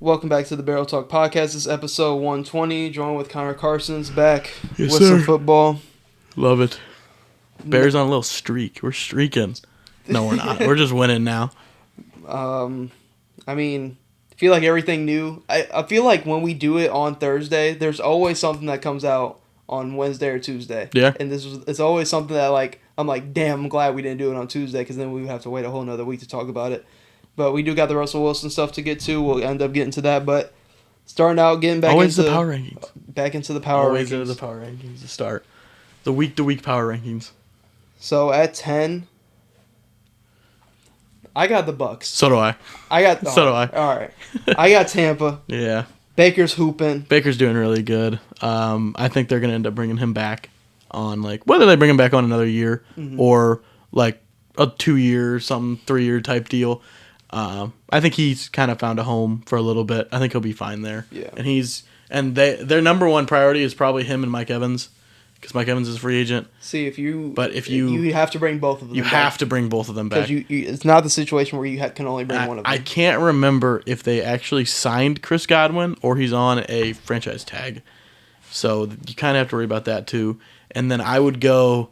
Welcome back to the Barrel Talk Podcast. This is episode 120. Joined with Connor Carson's back Yes, with sir. some football. Love it. Bears on a little streak. We're streaking. No, we're not. We're just winning now. I mean, I feel like everything new. I feel like when we do it on Thursday, there's always something that comes out on Wednesday or Tuesday. Yeah. And it's always something that I'm like, damn, I'm glad we didn't do it on Tuesday because then we would have to wait a whole nother week to talk about it. But we do got the Russell Wilson stuff to get to. We'll end up getting to that. But starting out, getting back Always into the power rankings. Back into the power Always rankings. the power rankings to start. The week-to-week power rankings. So at 10, I got the Bucks. So do I. So do I. All right. I got Tampa. Yeah. Baker's hooping. Baker's doing really good. I think they're going to end up bringing him back on, whether they bring him back on another year or, a 2-year, 3-year type deal. I think he's kind of found a home for a little bit. I think he'll be fine there. Yeah. And their number one priority is probably him and Mike Evans, because Mike Evans is a free agent. See, if you have to bring both of them. You have to bring both of them back. Because it's not the situation where you can only bring one of them. I can't remember if they actually signed Chris Godwin or he's on a franchise tag. So you kind of have to worry about that too. And then I would go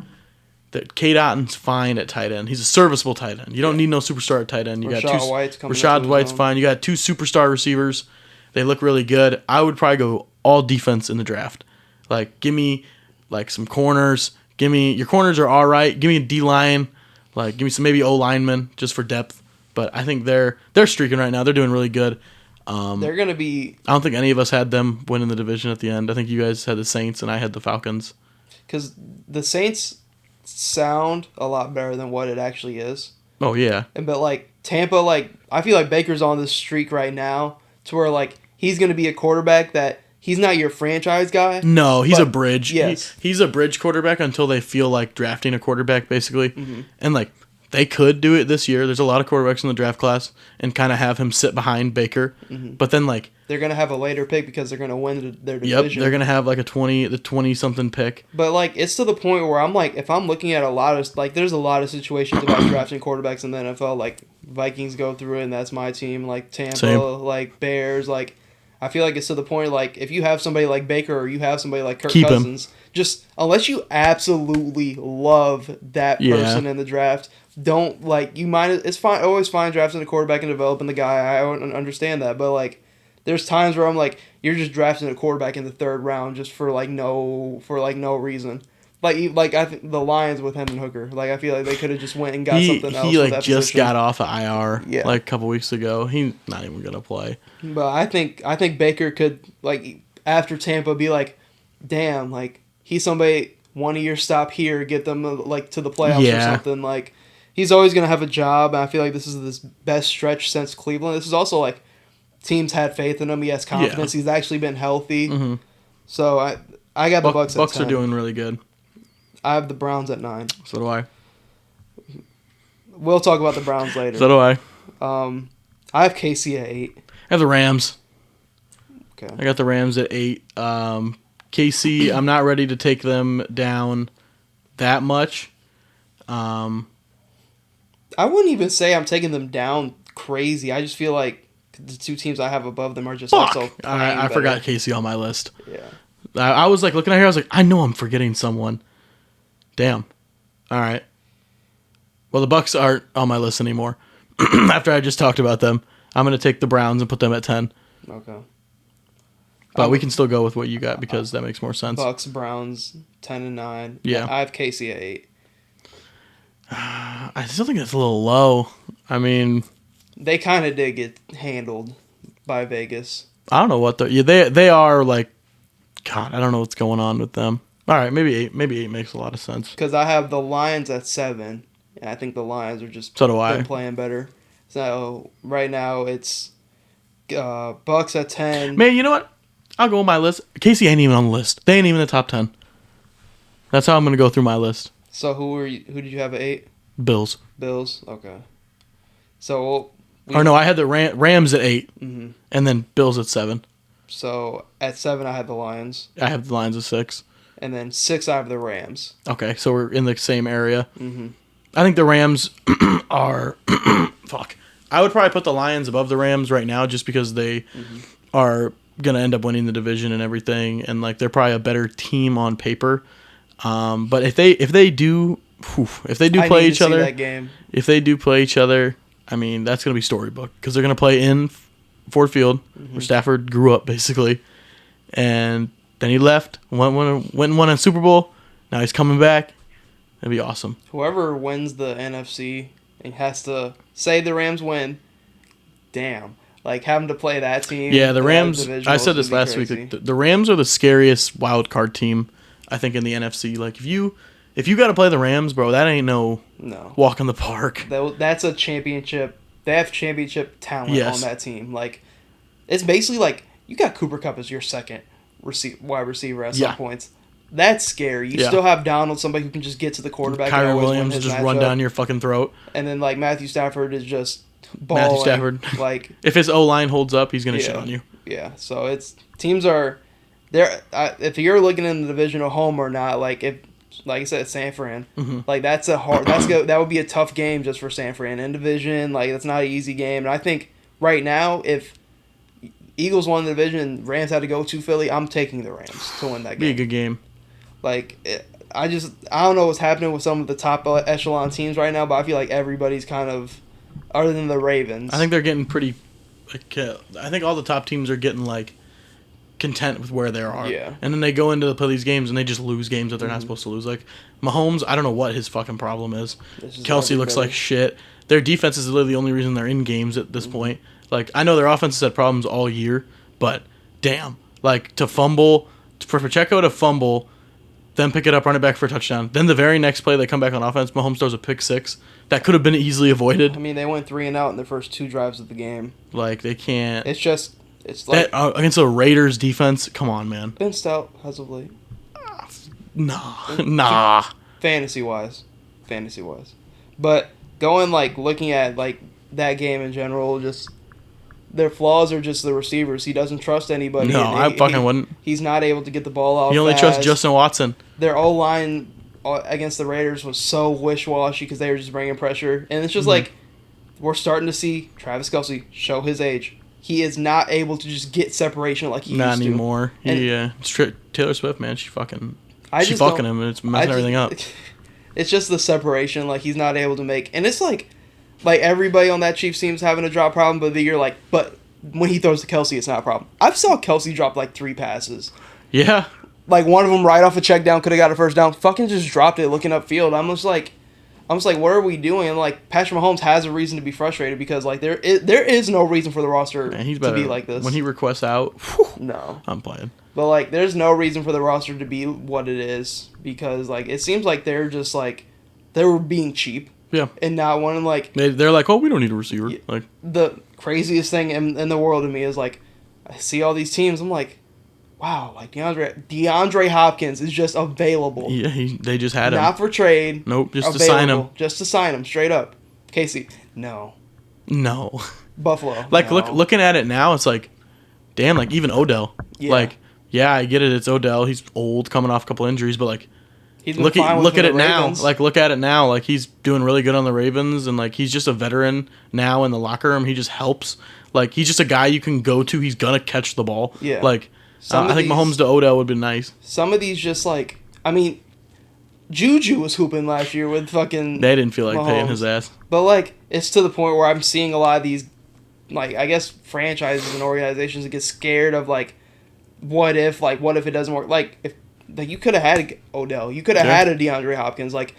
that Cade Otton's fine at tight end. He's a serviceable tight end. You don't need no superstar at tight end. You got two. Rashad White's fine. You got two superstar receivers. They look really good. I would probably go all defense in the draft. Give me some corners. Your corners are all right. Give me a D line. Give me some maybe O linemen just for depth. But I think they're streaking right now. They're doing really good. They're gonna be. I don't think any of us had them winning the division at the end. I think you guys had the Saints and I had the Falcons. Because the Saints sound a lot better than what it actually is. Oh yeah. But Tampa, I feel like Baker's on this streak right now to where he's gonna be a quarterback that. He's not your franchise guy. No, he's a bridge. Yes. He's a bridge quarterback until they feel like drafting a quarterback, basically. Mm-hmm. And, they could do it this year. There's a lot of quarterbacks in the draft class and kind of have him sit behind Baker. Mm-hmm. But then, they're going to have a later pick because they're going to win their division. Yep, they're going to have, the 20-something pick. But, it's to the point where I'm if I'm looking at a lot of, there's a lot of situations about drafting quarterbacks in the NFL. Vikings go through it, and that's my team. Tampa, Same. Bears, I feel like it's to the point, if you have somebody like Baker or you have somebody like Kirk Keep Cousins, just unless you absolutely love that person in the draft, don't, you might, it's fine, always fine drafting a quarterback and developing the guy. I don't understand that. But, there's times where I'm you're just drafting a quarterback in the third round just for, no reason. I think the Lions with Hendon Hooker. I feel like they could have just went and got something else. He with that just position. got off of IR a couple weeks ago. He's not even gonna play. But I think Baker could after Tampa be damn, he's somebody one year stop here, get them to the playoffs or something. He's always gonna have a job. And I feel like this is this best stretch since Cleveland. This is also teams had faith in him. He has confidence. He's actually been healthy. Mm-hmm. So I got the Bucks. Bucks at 10. are doing really good. I have the Browns at 9. So do I. We'll talk about the Browns later. So do I. I have KC at 8. I have the Rams. Okay. I got the Rams at 8. KC, I'm not ready to take them down that much. I wouldn't even say I'm taking them down crazy. I just feel like the two teams I have above them are just also playing I better. forgot KC on my list. Yeah. I was looking at here, I was I know I'm forgetting someone. Damn. All right. Well, the Bucks aren't on my list anymore. After I just talked about them, I'm going to take the Browns and put them at 10. Okay. But we can still go with what you got because that makes more sense. Bucks, Browns, 10 and 9. Yeah. I have KC at 8. I still think that's a little low. I mean, they kind of did get handled by Vegas. I don't know what they are God, I don't know what's going on with them. All right, maybe 8. Maybe 8 makes a lot of sense. Because I have the Lions at 7, and I think the Lions are just been playing better. So right now it's Bucks at 10. Man, you know what? I'll go with my list. Casey ain't even on the list. They ain't even in the top 10. That's how I'm going to go through my list. So who did you have at 8? Bills. Bills. Okay. So. I had the Rams at 8, mm-hmm. and then Bills at 7. So at 7, I had the Lions. I have the Lions at 6. And then 6, I have the Rams. Okay, so we're in the same area. Mm-hmm. I think the Rams are I would probably put the Lions above the Rams right now just because they are going to end up winning the division and everything. And, like, they're probably a better team on paper. But if they do play each other, if they do play each other, I mean, that's going to be storybook because they're going to play in Ford Field where Stafford grew up, basically. And then he left, went and won a Super Bowl. Now he's coming back. That'd be awesome. Whoever wins the NFC and has to say the Rams win, damn. Like, having to play that team. Yeah, the Rams, I said this last week, the Rams are the scariest wild card team, I think, in the NFC. Like, if you got to play the Rams, bro, that ain't no walk in the park. That's a championship. They have championship talent on that team. Like, it's basically like you got Cooper Kupp as your second wide receiver at some points. That's scary. You still have Donald, somebody who can just get to the quarterback. Kyrie Williams just run down your fucking throat. And then, like, Matthew Stafford is just balling. Matthew Stafford. Like, if his O-line holds up, he's going to shit on you. Yeah, so teams are there. If you're looking in the divisional home or not, like I said, San Fran, like that would be a tough game just for San Fran in division. Like, that's not an easy game. And I think right now, if Eagles won the division and Rams had to go to Philly, I'm taking the Rams to win that game. Be a good game. Like, I don't know what's happening with some of the top echelon teams right now, but I feel like everybody's kind of, other than the Ravens. I think they're getting pretty, like, I think all the top teams are getting, like, content with where they are. Yeah. And then they go into play these games and they just lose games that they're not supposed to lose. Like, Mahomes, I don't know what his fucking problem is. Kelsey looks like shit. Their defense is literally the only reason they're in games at this point. Like, I know their offense has had problems all year, but damn. Like, for Pacheco to fumble, then pick it up, run it back for a touchdown. Then the very next play they come back on offense, Mahomes throws a pick six. That could have been easily avoided. I mean, they went 3 and out in the first 2 drives of the game. Like, they can't. It's like against the Raiders defense, come on, man. Been stout as of late. Nah. Fantasy wise. But looking at like that game in general, just their flaws are just the receivers. He doesn't trust anybody. No, I fucking wouldn't. He's not able to get the ball out. He only trusts Justin Watson. Their O-line against the Raiders was so wish-washy because they were just bringing pressure. And it's just like, we're starting to see Travis Kelce show his age. He is not able to just get separation like he used to. Not anymore. It's Taylor Swift, man. She's fucking him and it's messing everything up. It's just the separation. Like, he's not able to make... And it's like everybody on that Chiefs team's having a drop problem, but when he throws to Kelce, it's not a problem. I've saw Kelce drop like 3 passes. Yeah. Like, one of them right off a check down, could have got a first down. Fucking just dropped it looking upfield. I'm just like, what are we doing? And, like, Patrick Mahomes has a reason to be frustrated because, like, there is no reason for the roster to be like this. When he requests out, no. I'm playing. But, like, there's no reason for the roster to be what it is because, like, it seems like they're just, like, they were being cheap. Yeah. And not wanting, like... They're like, oh, we don't need a receiver. Like, the craziest thing in the world to me is, like, I see all these teams, I'm like, wow, like, DeAndre Hopkins is just available. Yeah, they just had him. Not for trade. Nope, just to sign him. Just to sign him, straight up. Casey, no. Buffalo, like, no. looking at it now, it's like, damn, like, even Odell. Yeah. Like, yeah, I get it, it's Odell. He's old, coming off a couple injuries, but, like, look at it now. Like, look at it now. Like, he's doing really good on the Ravens, and, like, he's just a veteran now in the locker room. He just helps. Like, he's just a guy you can go to. He's gonna catch the ball. Yeah. Like, I think Mahomes to Odell would be nice. Some of these just, like, I mean, Juju was hooping last year with fucking They didn't feel like Mahomes. paying his ass. But, like, it's to the point where I'm seeing a lot of these, like, I guess franchises and organizations that get scared of, like, what if it doesn't work? Like, if you could have had Odell. You could have had a DeAndre Hopkins. Like,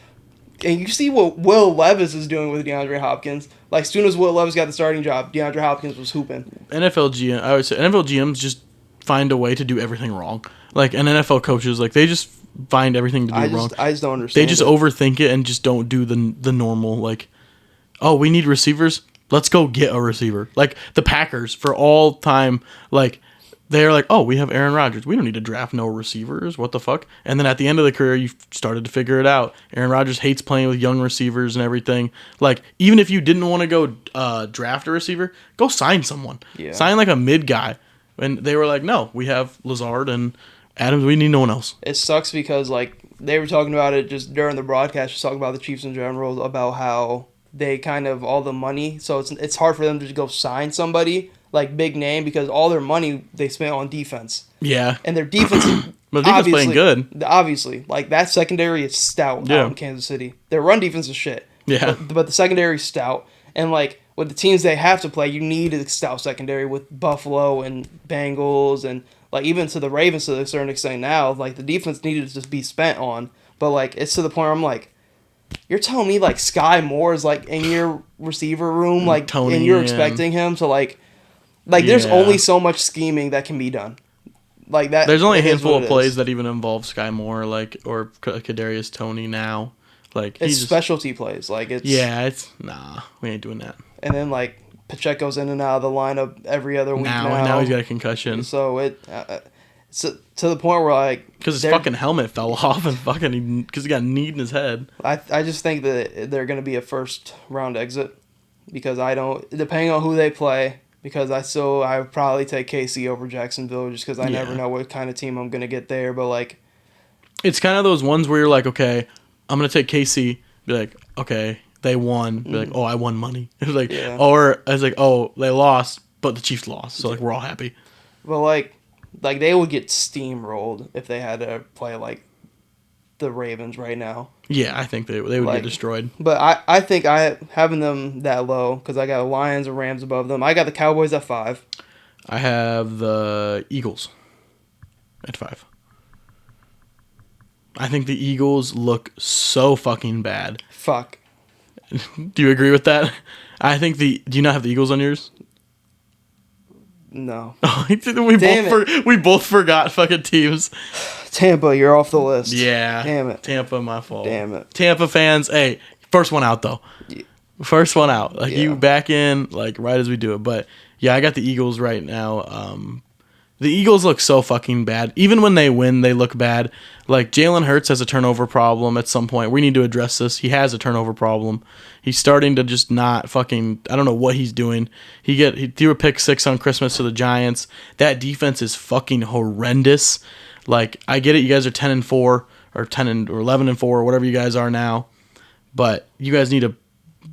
and you see what Will Levis is doing with DeAndre Hopkins. Like, as soon as Will Levis got the starting job, DeAndre Hopkins was hooping. I would say NFL GMs just find a way to do everything wrong. Like, and NFL coaches, like, they just find everything to do wrong. I just don't understand. They just overthink it and just don't do the normal, like, oh, we need receivers? Let's go get a receiver. Like, the Packers, for all time, like, they're like, oh, we have Aaron Rodgers. We don't need to draft no receivers. What the fuck? And then at the end of the career, you started to figure it out. Aaron Rodgers hates playing with young receivers and everything. Like, even if you didn't want to go draft a receiver, go sign someone. Yeah. Sign, like, a mid guy. And they were like, no, we have Lazard and Adams. We need no one else. It sucks because, like, they were talking about it just during the broadcast, just talking about the Chiefs in general, about how they kind of all the money, so it's hard for them to go sign somebody like big name because all their money they spent on defense. Yeah. And their defense, but defense playing good. Obviously, like that secondary is stout out in Kansas City. Their run defense is shit. Yeah. But the secondary is stout, and like with the teams they have to play, you need a stout secondary with Buffalo and Bengals and like even to the Ravens to a certain extent now. Like the defense needed to just be spent on, but like it's to the point where I'm like, you're telling me like Sky Moore is like in your receiver room, like Tony, and you're expecting him to like there's only so much scheming that can be done. Like that. There's only a handful of plays that even involve Sky Moore, like or Kadarius Toney now. Like it's specialty plays. Like it's we ain't doing that. And then like Pacheco's in and out of the lineup every other week now he's got a concussion. So it's to the point where like because his fucking helmet fell off and fucking because he got kneed in his head. I just think that they're gonna be a first round exit because I don't depending on who they play. Because I would probably take KC over Jacksonville just because I never know what kind of team I'm going to get there. But, like... It's kind of those ones where you're like, okay, I'm going to take KC. Be like, okay, they won. Be like, oh, I won money. It's like, or I was like, oh, they lost, but the Chiefs lost. So, like, we're all happy. Well, like they would get steamrolled if they had to play, like, the Ravens right now. Yeah, I think they would get destroyed. But I think having them that low, because I got Lions and Rams above them. I got the Cowboys at 5. I have the Eagles at 5. I think the Eagles look so fucking bad. Fuck. Do you agree with that? I think do you not have the Eagles on yours? No. we both forgot fucking teams. Tampa, you're off the list. Yeah. Damn it. Tampa, my fault. Damn it. Tampa fans, hey, first one out though. Yeah. First one out. Like you back in like right as we do it. But yeah, I got the Eagles right now. The Eagles look so fucking bad. Even when they win, they look bad. Like Jalen Hurts has a turnover problem at some point. We need to address this. He has a turnover problem. He's starting to just not fucking. I don't know what he's doing. He threw a pick 6 on Christmas to the Giants. That defense is fucking horrendous. Like I get it. You guys are 10-4 or 11-4 or whatever you guys are now, but you guys need to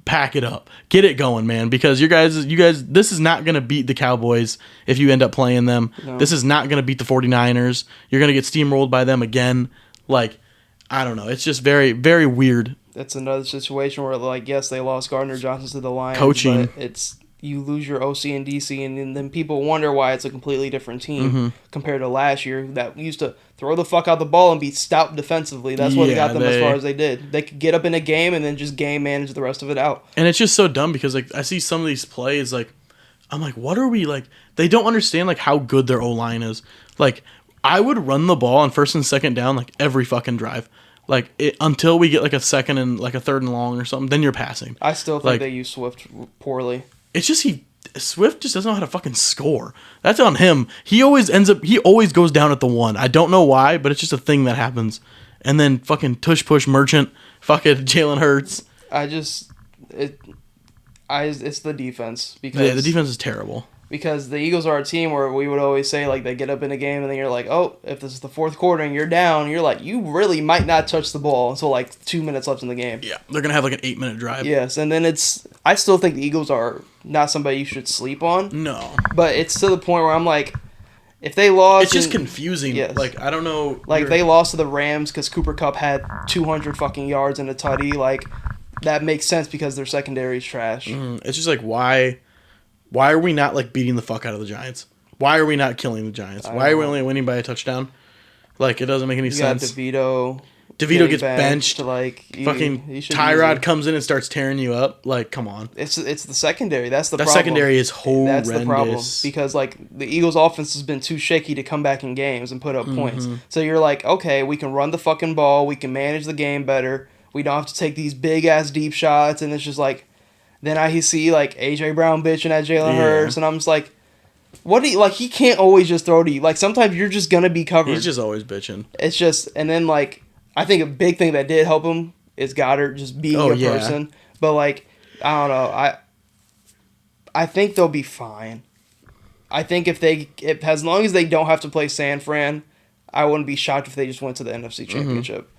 pack it up. Get it going, man, because you guys this is not going to beat the Cowboys if you end up playing them. No. This is not going to beat the 49ers. You're going to get steamrolled by them again. Like, I don't know. It's just very, very weird. That's another situation where, like, yes, they lost Gardner Johnson to the Lions. Coaching. But it's you lose your OC and DC, and then people wonder why it's a completely different team compared to last year that used to throw the fuck out the ball and be stout defensively. That's what got them as far as they did. They could get up in a game and then just game manage the rest of it out. And it's just so dumb because like I see some of these plays, like I'm like, what are we like? They don't understand like how good their O-line is. Like I would run the ball on first and second down like every fucking drive. Like until we get like a second and like a third and long or something, then you're passing. I still think they use Swift poorly. It's just Swift just doesn't know how to fucking score. That's on him. He always goes down at the 1. I don't know why, but it's just a thing that happens. And then fucking tush push merchant, fucking Jalen Hurts. It's the defense because the defense is terrible. Because the Eagles are a team where we would always say, like, they get up in a game and then you're like, oh, if this is the fourth quarter and you're down, you're like, you really might not touch the ball until, like, 2 minutes left in the game. Yeah, they're going to have, like, an 8-minute drive. Yes, and then I still think the Eagles are not somebody you should sleep on. No. But it's to the point where I'm like, if they lost... It's just confusing. Yes. Like, I don't know... Like, they lost to the Rams because Cooper Kupp had 200 fucking yards and a tutty. Like, that makes sense because their secondary is trash. It's just like, why are we not like beating the fuck out of the Giants? Why are we not killing the Giants? Why are we only winning by a touchdown? Like it doesn't make any sense. DeVito gets benched. Like fucking Tyrod comes in and starts tearing you up. Like come on. It's the secondary. That's the problem. That secondary is horrendous. That's the problem because like the Eagles' offense has been too shaky to come back in games and put up points. So you're like, okay, we can run the fucking ball. We can manage the game better. We don't have to take these big ass deep shots. And it's just like. Then I see, like, A.J. Brown bitching at Jalen Hurts, and I'm just like, what do you, like, he can't always just throw to you. Like, sometimes you're just going to be covered. He's just always bitching. It's just, and then, like, I think a big thing that did help him is Goddard just being a person. But, like, I don't know. I think they'll be fine. I think as long as they don't have to play San Fran, I wouldn't be shocked if they just went to the NFC Championship.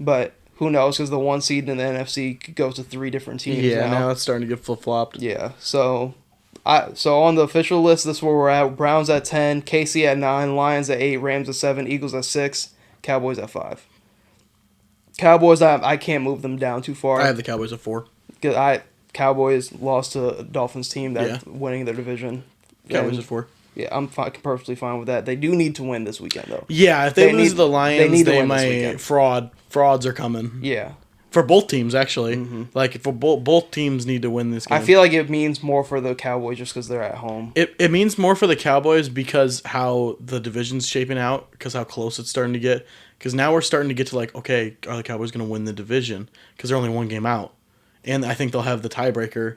But who knows? Because the 1 seed in the NFC could go to 3 different teams. Yeah, now it's starting to get flip flopped. Yeah, so on the official list, this is where we're at. Browns at 10, KC at 9, Lions at 8, Rams at 7, Eagles at 6, Cowboys at 5. Cowboys, I can't move them down too far. I have the Cowboys at 4. Cowboys lost to a Dolphins team that's winning their division. Cowboys at 4. Yeah, I'm perfectly fine with that. They do need to win this weekend, though. Yeah, if they lose the Lions, they might frauds are coming. Yeah. For both teams, actually. Mm-hmm. Like, for both teams need to win this game. I feel like it means more for the Cowboys just because they're at home. It means more for the Cowboys because how the division's shaping out, because how close it's starting to get. Because now we're starting to get to, like, okay, are the Cowboys going to win the division? Because they're only 1 game out. And I think they'll have the tiebreaker.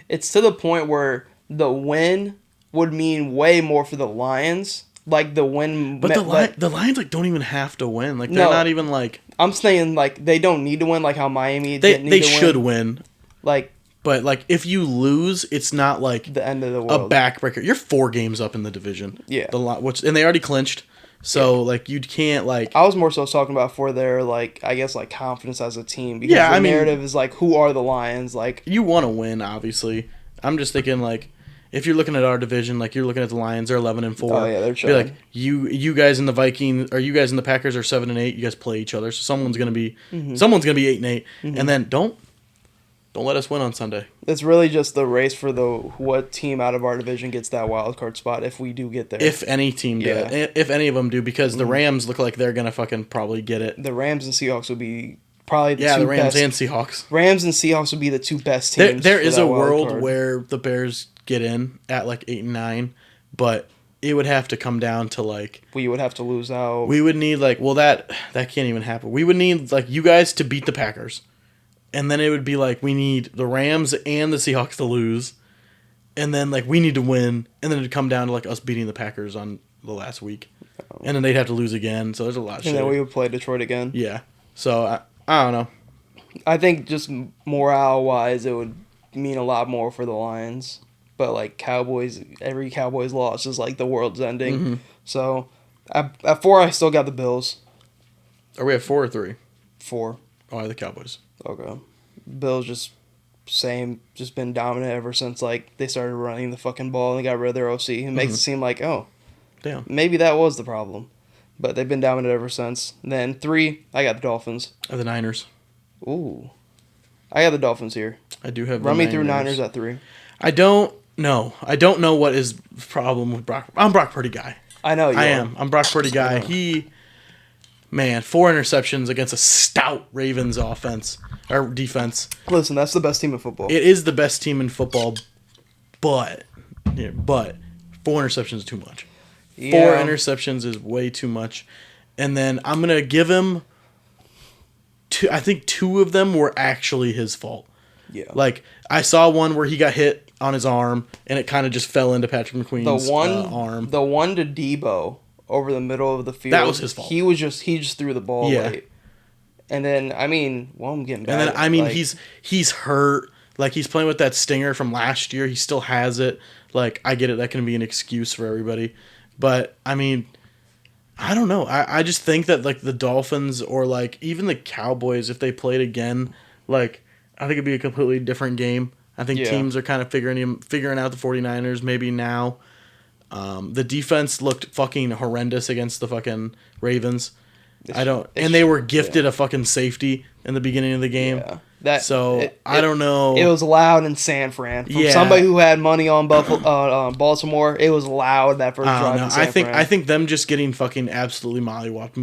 It's to the point where the win would mean way more for the Lions. Like, the win... But the Lions, like, don't even have to win. Like, they're not even, like... I'm saying, like, they don't need to win, like how Miami didn't need to win. They should win. Like... But, like, if you lose, it's not, like... the end of the world. A backbreaker. You're 4 games up in the division. Yeah. And they already clinched. So, like, you can't, like... I was more so talking about for their, like, I guess, like, confidence as a team. Because the narrative is, like, who are the Lions? Like... You want to win, obviously. I'm just thinking, like... If you're looking at our division, like you're looking at the Lions, they're 11-4. Oh yeah, they're trying. Be like you guys in the Vikings or you guys in the Packers are 7-8. You guys play each other, so someone's gonna be 8-8, and then don't let us win on Sunday. It's really just the race for what team out of our division gets that wild card spot if we do get there. If any team does, if any of them do, because the Rams look like they're gonna fucking probably get it. The Rams and Seahawks will be probably the Rams and Seahawks. Rams and Seahawks will be the 2 best teams. There is a world where the Bears get in at like 8-9, but it would have to come down to like we would have to lose out. We would need like that can't even happen. We would need like you guys to beat the Packers, and then it would be like we need the Rams and the Seahawks to lose, and then like we need to win, and then it'd come down to like us beating the Packers on the last week, and then they'd have to lose again. So there's a lot of shit. And then we would play Detroit again. Yeah. So I don't know. I think just morale wise, it would mean a lot more for the Lions. But, like, every Cowboys loss is like the world's ending. Mm-hmm. So, at 4, I still got the Bills. Are we at 4 or 3? 4. Oh, I have the Cowboys. Okay. Bills just been dominant ever since, like, they started running the fucking ball and they got rid of their OC. It makes it seem like, oh, damn, maybe that was the problem. But they've been dominant ever since. And then 3, I got the Dolphins. I have the Niners. Ooh. I got the Dolphins here. I do have Run me through Niners at 3. I don't know what his problem with Brock. I'm a Brock Purdy guy. I know you I are. am. I'm a Brock Purdy guy. 4 interceptions against a stout Ravens offense or defense. Listen, that's the best team in football. It is the best team in football, but 4 interceptions is too much. Yeah. 4 interceptions is way too much. And then I'm gonna give him 2. I think 2 of them were actually his fault. Yeah. Like I saw one where he got hit on his arm, and it kind of just fell into Patrick McQueen's arm. The one to Debo over the middle of the field. That was his fault. He just threw the ball late. And then I'm getting bad. And then he's hurt. Like he's playing with that stinger from last year. He still has it. Like I get it. That can be an excuse for everybody, but I mean, I don't know. I just think that like the Dolphins or like even the Cowboys, if they played again, like I think it'd be a completely different game. I think teams are kind of figuring out the 49ers maybe now. The defense looked fucking horrendous against the fucking Ravens. And they were gifted a fucking safety in the beginning of the game. Yeah. I don't know. It was loud in San Fran. From somebody who had money on Baltimore, it was loud that first drive in San Fran. I think them just getting fucking absolutely mollywopped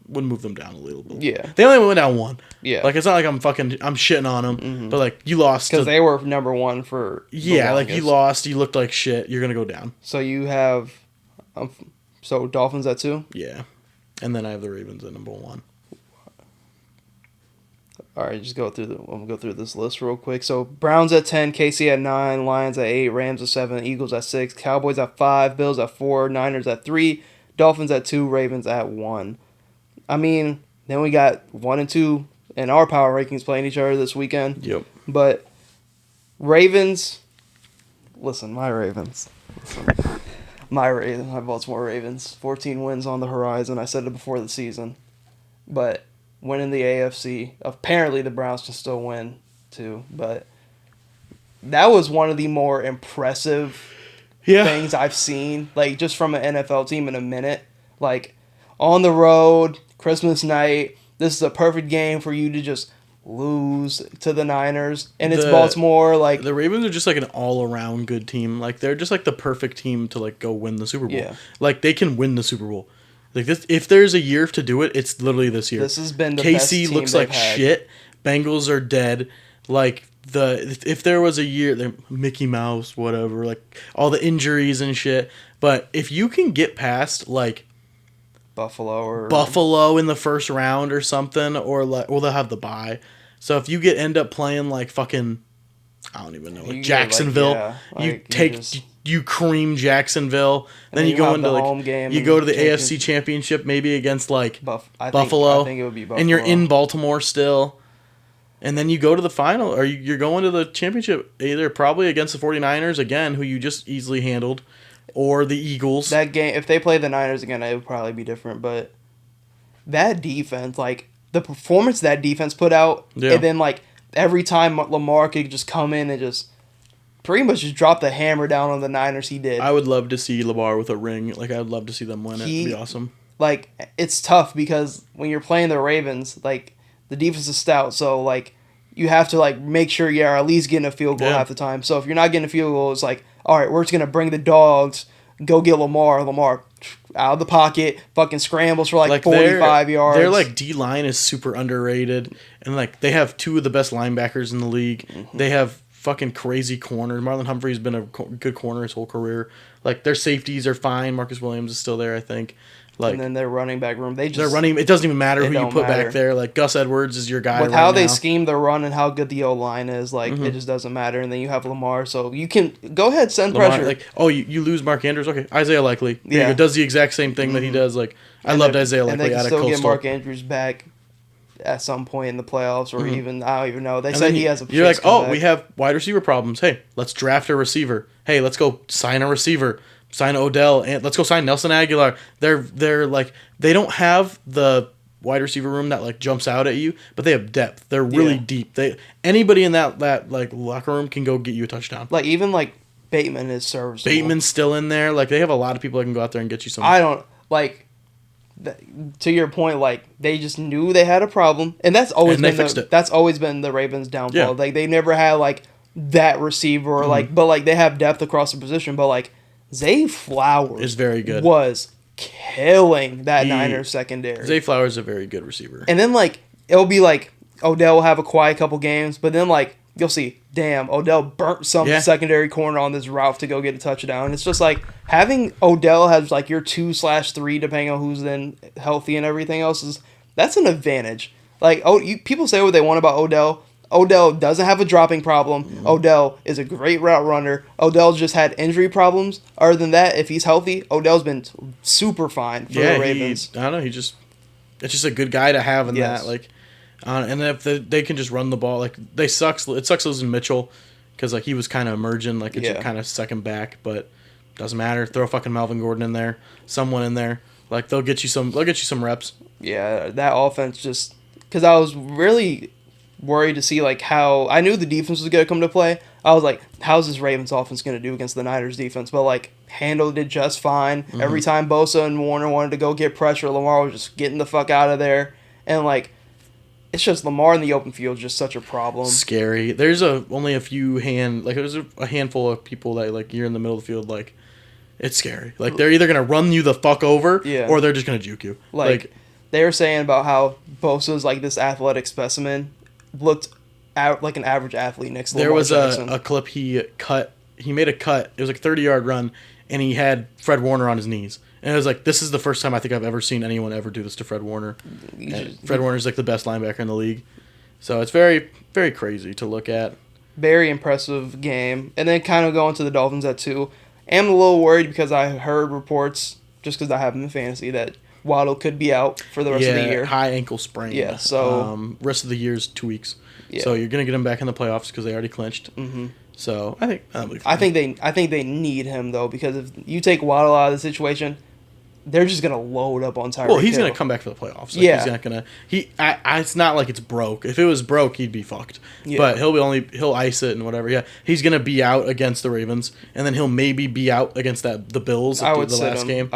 would move them down a little bit. Yeah. They only went down 1. Yeah. Like it's not like I'm shitting on them, but like you lost because they were number 1 for like you lost, you looked like shit. You're gonna go down. So you have, Dolphins at 2. Yeah, and then I have the Ravens at number 1. All right, I'm gonna go through this list real quick. So Browns at 10, KC at 9, Lions at 8, Rams at 7, Eagles at 6, Cowboys at 5, Bills at 4, Niners at 3, Dolphins at 2, Ravens at 1. I mean, then we got 1 and 2 in our power rankings playing each other this weekend. Yep. But Ravens, listen, my Ravens. My Baltimore Ravens, 14 wins on the horizon. I said it before the season, but winning the AFC. Apparently, the Browns can still win too, but that was one of the more impressive things I've seen, like just from an NFL team in a minute. Like on the road, Christmas night, this is a perfect game for you to just lose to the Niners, and it's Baltimore. Like the Ravens are just like an all-around good team. Like they're just like the perfect team to like go win the Super Bowl. Yeah. Like they can win the Super Bowl. Like this, if there's a year to do it, it's literally this year. This has been the KC best team looks like had. shit. Bengals are dead. Like if there was a year, Mickey Mouse, whatever, like all the injuries and shit. But if you can get past like Buffalo in the first round or something, or they'll have the bye. So if you end up playing like fucking, I don't even know, like Jacksonville, you cream Jacksonville, then you go into like home game, you go to the AFC Championship maybe against like Buffalo. I think it would be Buffalo, and you're in Baltimore still. And then you go to the final, or you're going to the championship, either probably against the 49ers again, who you just easily handled, or the Eagles. That game, if they play the Niners again, it would probably be different. But that defense, like the performance that defense put out, and then like every time Lamar could just come in and just pretty much just drop the hammer down on the Niners, he did. I would love to see Lamar with a ring. Like, I'd love to see them win it. It'd be awesome. Like, it's tough because when you're playing the Ravens, like, the defense is stout, so like you have to like make sure you're at least getting a field goal half the time. So if you're not getting a field goal, it's like, all right, we're just gonna bring the dogs, go get Lamar out of the pocket, fucking scrambles for like 45 yards. Their like D line is super underrated, and like they have two of the best linebackers in the league. Mm-hmm. They have fucking crazy corners. Marlon Humphrey's been a good corner his whole career. Like their safeties are fine. Marcus Williams is still there, I think. Like, and then their running back room, they're running. It doesn't even matter who you put back there. Like Gus Edwards is your guy. With how they scheme the run and how good the O line is, like it just doesn't matter. And then you have Lamar, so you can go ahead send pressure. Like you lose Mark Andrews, okay, Isaiah Likely, does the exact same thing that he does. Like I loved Isaiah Likely out of Coastal. And they can still get Mark Andrews back at some point in the playoffs, or even I don't even know. They said he has a. You're like, we have wide receiver problems. Hey, let's draft a receiver. Hey, let's go sign a receiver. Sign Odell, and let's go sign Nelson Aguilar. They're like, they don't have the wide receiver room that like jumps out at you, but they have depth. They're really deep. Anybody in that like locker room can go get you a touchdown. Like even like Bateman is serviceable. Bateman's still in there. Like they have a lot of people that can go out there and get you some. I don't like. To your point, like they just knew they had a problem, and that's always been the Ravens' downfall. Yeah. Like they never had like that receiver, or like, but like they have depth across the position, but like. Zay Flowers is very good. Was killing that Niners secondary. Zay Flowers is a very good receiver. And then like it'll be like Odell will have a quiet couple games, but then like you'll see, damn, Odell burnt some secondary corner on this route to go get a touchdown. It's just like having Odell as like your 2/3, depending on who's then healthy and everything else, that's an advantage. Like people say what they want about Odell. Odell doesn't have a dropping problem. Mm-hmm. Odell is a great route runner. Odell's just had injury problems. Other than that, if he's healthy, Odell's been super fine for the Ravens. I don't know. It's just a good guy to have in that. Like, and if they can just run the ball, like it sucks losing Mitchell because like he was kind of emerging, like it's kind of second back, but doesn't matter. Throw fucking Melvin Gordon in there, someone in there. Like they'll get you some reps. Yeah, that offense just because I was really worried to see like how I knew the defense was going to come to play. I was like, how's this Ravens offense going to do against the Niners defense? But like handled it just fine. Mm-hmm. Every time Bosa and Warner wanted to go get pressure, Lamar was just getting the fuck out of there. And like it's just Lamar in the open field is just such a problem. Scary. There's only a few there's a handful of people that like you're in the middle of the field, like it's scary. Like they're either gonna run you the fuck over or they're just gonna juke you. Like they were saying about how Bosa's like this athletic specimen. Looked out like an average athlete next to Lamar Jackson. There was a clip he made a cut. It was like a 30-yard run, and he had Fred Warner on his knees. And it was like, this is the first time I think I've ever seen anyone ever do this to Fred Warner. Fred Warner's like the best linebacker in the league. So it's very, very crazy to look at. Very impressive game. And then kind of going to the Dolphins at 2. I'm a little worried because I heard reports, just because I have them in fantasy, that Waddle could be out for the rest of the year. High ankle sprain. Yeah, so rest of the year is 2 weeks. Yeah. So you're gonna get him back in the playoffs because they already clinched. Mm-hmm. So I think they need him though, because if you take Waddle out of the situation, they're just gonna load up on Tyreek. Well, he's gonna come back for the playoffs. Like, he's not gonna. It's not like it's broke. If it was broke, he'd be fucked. Yeah. But he'll ice it and whatever. Yeah, he's gonna be out against the Ravens, and then he'll maybe be out against the Bills at the last game.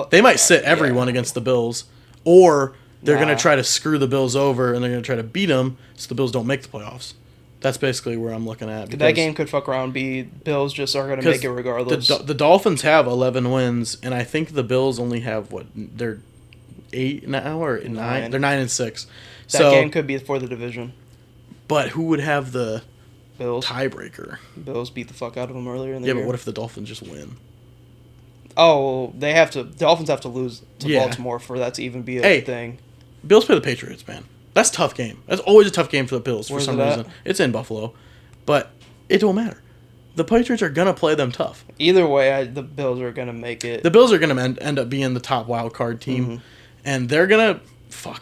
They might sit everyone against the Bills, or they're gonna try to screw the Bills over, and they're gonna try to beat them so the Bills don't make the playoffs. That's basically where I'm looking at. That game could fuck around. Bills just are going to make it regardless. The Dolphins have 11 wins, and I think the Bills only have they're 8 now or 9. They're 9-6. That game could be for the division. But who would have the Bills tiebreaker? Bills beat the fuck out of them earlier in the year. Yeah, but what if the Dolphins just win? Oh, Dolphins have to lose to Baltimore for that to even be a thing. Bills play the Patriots, man. That's a tough game. That's always a tough game for the Bills for some reason. It's in Buffalo. But it don't matter. The Patriots are going to play them tough. Either way, the Bills are going to make it. The Bills are going to end up being the top wild card team. Mm-hmm. And they're going to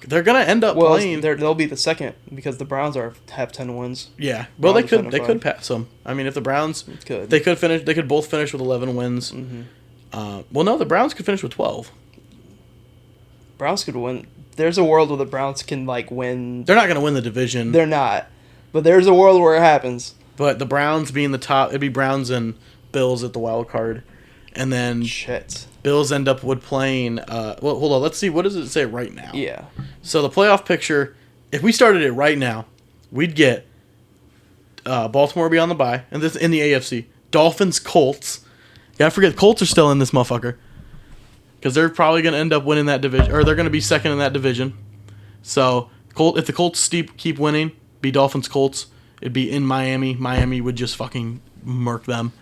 they're going to end up playing. They'll be the second because the Browns have 10 wins. Yeah. Well, they could pass them. I mean, if the Browns they could both finish with 11 wins. Mm-hmm. Well, no, the Browns could finish with 12. Browns could win. There's a world where the Browns can win. They're not going to win the division. They're not. But there's a world where it happens. But the Browns being the top, it'd be Browns and Bills at the wild card. And then Bills end up playing well, hold on, let's see, what does it say right now? Yeah. So the playoff picture, if we started it right now, we'd get Baltimore be on the bye, and this in the AFC. Dolphins, Colts. You gotta forget, Colts are still in this motherfucker. Because they're probably going to end up winning that division, or they're going to be second in that division. So, if the Colts keep winning, be Dolphins, Colts, it'd be in Miami. Miami would just fucking murk them.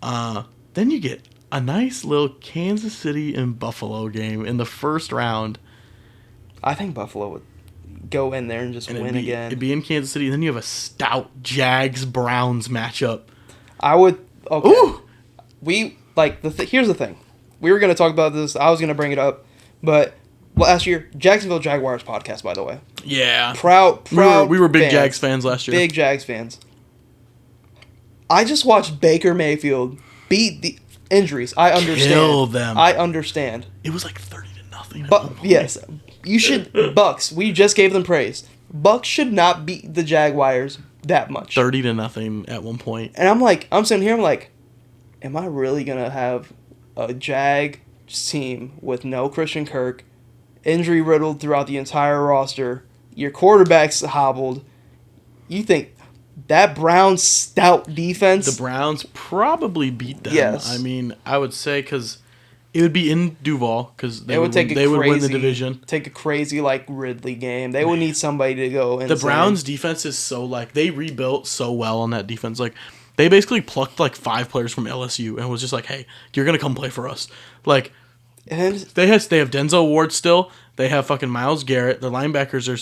Then you get a nice little Kansas City and Buffalo game in the first round. I think Buffalo would go in there and just win again. It'd be in Kansas City. Then you have a stout Jags-Browns matchup. I would... Okay. Ooh! Here's the thing. We were going to talk about this. I was going to bring it up. But last year, Jacksonville Jaguars podcast, by the way. Yeah. Proud we were big fans. Jags fans last year. Big Jags fans. I just watched Baker Mayfield beat the injuries. I understand. Kill them. I understand. It was like 30-0. But yes, you should... Bucks, we just gave them praise. Bucks should not beat the Jaguars that much. 30-0 at one point. And I'm sitting here, I'm like, am I really going to have a Jag team with no Christian Kirk, injury riddled throughout the entire roster, your quarterback's hobbled? You think that Browns stout defense? The Browns probably beat them. Yes. I mean, I would say because it would be in Duval because they would win the division. Take a crazy Ridley game. They would need somebody to go insane. The Browns defense is so they rebuilt so well on that defense. They basically plucked 5 players from LSU and was just like, hey, you're going to come play for us. And they have Denzel Ward still. They have fucking Myles Garrett. Their linebackers are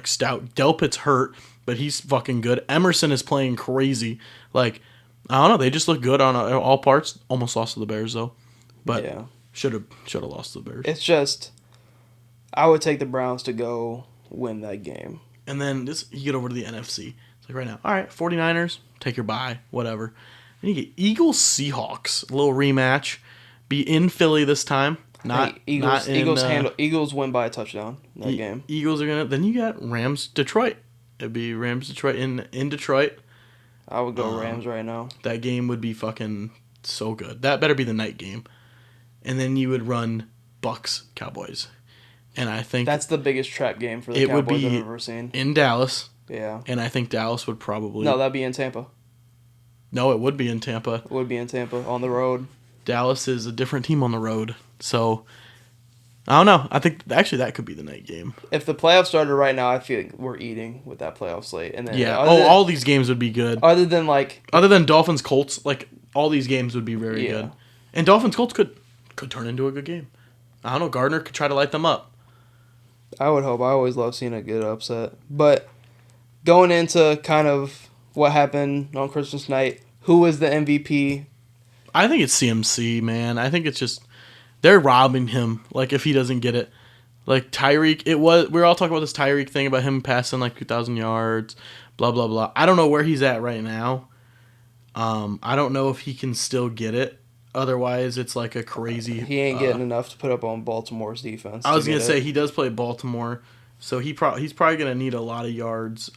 stout. Delpit's hurt, but he's fucking good. Emerson is playing crazy. I don't know. They just look good on all parts. Almost lost to the Bears though, but should have lost to the Bears. It's just, I would take the Browns to go win that game. And then you get over to the NFC. It's right now, all right, 49ers, take your bye, whatever. Then you get Eagles-Seahawks, a little rematch. Be in Philly this time. Eagles win by a touchdown in that game. Eagles are then you got Rams-Detroit. It'd be Rams-Detroit in Detroit. I would go Rams right now. That game would be fucking so good. That better be the night game. And then you would run Bucks-Cowboys. And I think that's the biggest trap game for the Cowboys I've ever seen. In Dallas. Yeah. And I think Dallas would probably... No, that'd be in Tampa. No, it would be in Tampa. It would be in Tampa, on the road. Dallas is a different team on the road. So, I don't know. I think, actually, that could be the night game. If the playoffs started right now, I feel like we're eating with that playoff slate. And then, yeah. All these games would be good. Other than Dolphins-Colts, all these games would be very good. And Dolphins-Colts could turn into a good game. I don't know. Gardner could try to light them up. I would hope. I always love seeing a good upset. But going into kind of what happened on Christmas night, who was the MVP? I think it's CMC, man. I think it's just they're robbing him. If he doesn't get it, Tyreek. We were all talking about this Tyreek thing about him passing 2,000 yards, blah blah blah. I don't know where he's at right now. I don't know if he can still get it. Otherwise, it's like a crazy. He ain't getting enough to put up on Baltimore's defense. I was gonna say he does play Baltimore, so he's probably gonna need a lot of yards.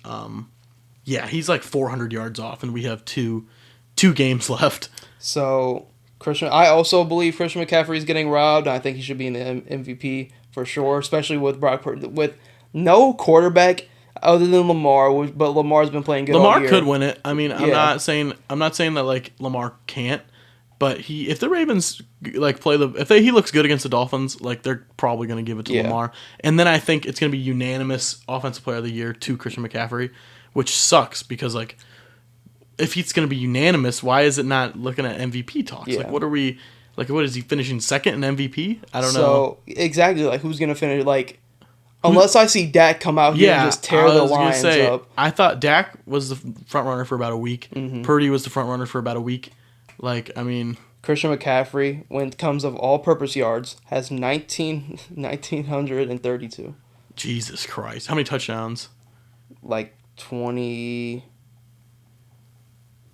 Yeah, he's like 400 yards off, and we have two games left. So I also believe Christian McCaffrey is getting robbed. I think he should be in the MVP for sure, especially with Brock Purdy, with no quarterback other than Lamar, but Lamar's been playing good. Lamar could win it. I mean, I'm not saying that like Lamar can't, but if the Ravens like he looks good against the Dolphins, like they're probably going to give it to Lamar, and then I think it's going to be unanimous Offensive Player of the Year to Christian McCaffrey, which sucks because like if he's going to be unanimous, why is it not looking at MVP talks? Yeah. Like what are we like? What is he finishing second in MVP? I don't know. So exactly, like who's going to finish like. Unless I see Dak come out here and just tear the Lions up. I thought Dak was the front runner for about a week. Mm-hmm. Purdy was the front runner for about a week. Like, I mean... Christian McCaffrey, when it comes of all-purpose yards, has 1,932. Jesus Christ. How many touchdowns? Like 20...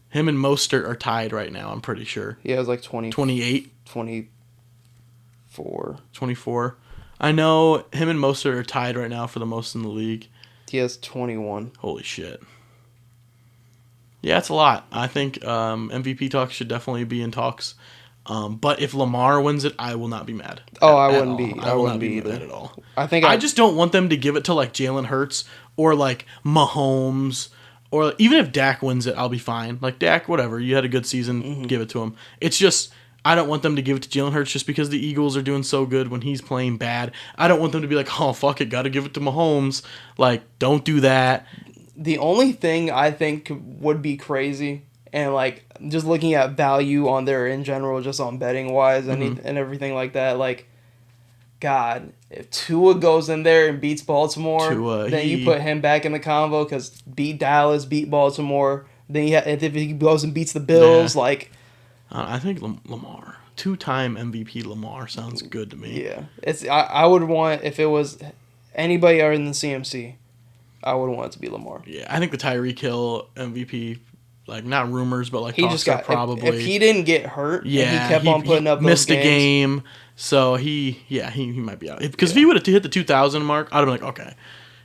Him and Mostert are tied right now, I'm pretty sure. Yeah, it was like 20... 28? 24. 24. I know him and Mostert are tied right now for the most in the league. He has 21. Holy shit. Yeah, it's a lot. I think MVP talks should definitely be in talks. But if Lamar wins it, I will not be mad. I wouldn't be. I wouldn't be mad at all. I just don't want them to give it to like Jalen Hurts or like Mahomes. Or even if Dak wins it, I'll be fine. Like Dak, whatever. You had a good season. Give it to him. It's just... I don't want them to give it to Jalen Hurts just because the Eagles are doing so good when he's playing bad. I don't want them to be like, oh, fuck it, got to give it to Mahomes. Like, don't do that. The only thing I think would be crazy, and like just looking at value on there in general, just on betting wise and everything like that, like, God, if Tua goes in there and beats Baltimore, then you put him back in the convo because beat Dallas, beat Baltimore. Then if he goes and beats the Bills, like... I think Lamar, 2-time MVP Lamar sounds good to me. Yeah, I would want if it was anybody other than CMC, I would want it to be Lamar. Yeah, I think the Tyreek Hill MVP, like not rumors, but like he just got probably. If he didn't get hurt, and he kept on putting up those missed games, a game, so he might be out. Because if he would have hit the 2,000 mark, I'd have been like, okay.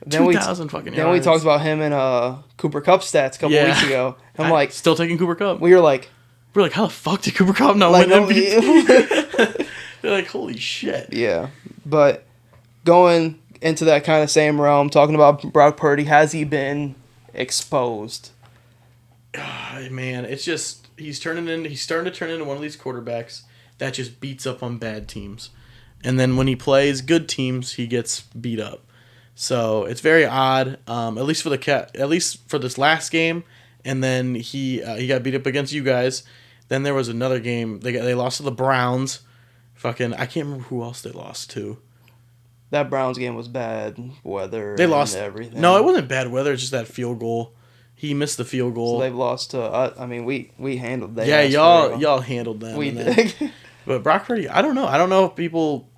2,000 fucking yards. Then we talked about him and Cooper Kupp stats a couple weeks ago. I'm like, still taking Cooper Kupp. We're like, how the fuck did Cooper Kupp not win MVP? They're like, holy shit. Yeah. But going into that kind of same realm, talking about Brock Purdy, has he been exposed? Man, it's just, he's starting to turn into one of these quarterbacks that just beats up on bad teams. And then when he plays good teams, he gets beat up. So it's very odd, at least for this last game. And then he got beat up against you guys. Then there was another game. They lost to the Browns. I can't remember who else they lost to. That Browns game was bad weather. They lost everything. No, it wasn't bad weather. It's just that field goal. He missed the field goal. So they've lost to. We handled that. Yeah, y'all handled them. We did. But Brock Purdy, I don't know. I don't know if people.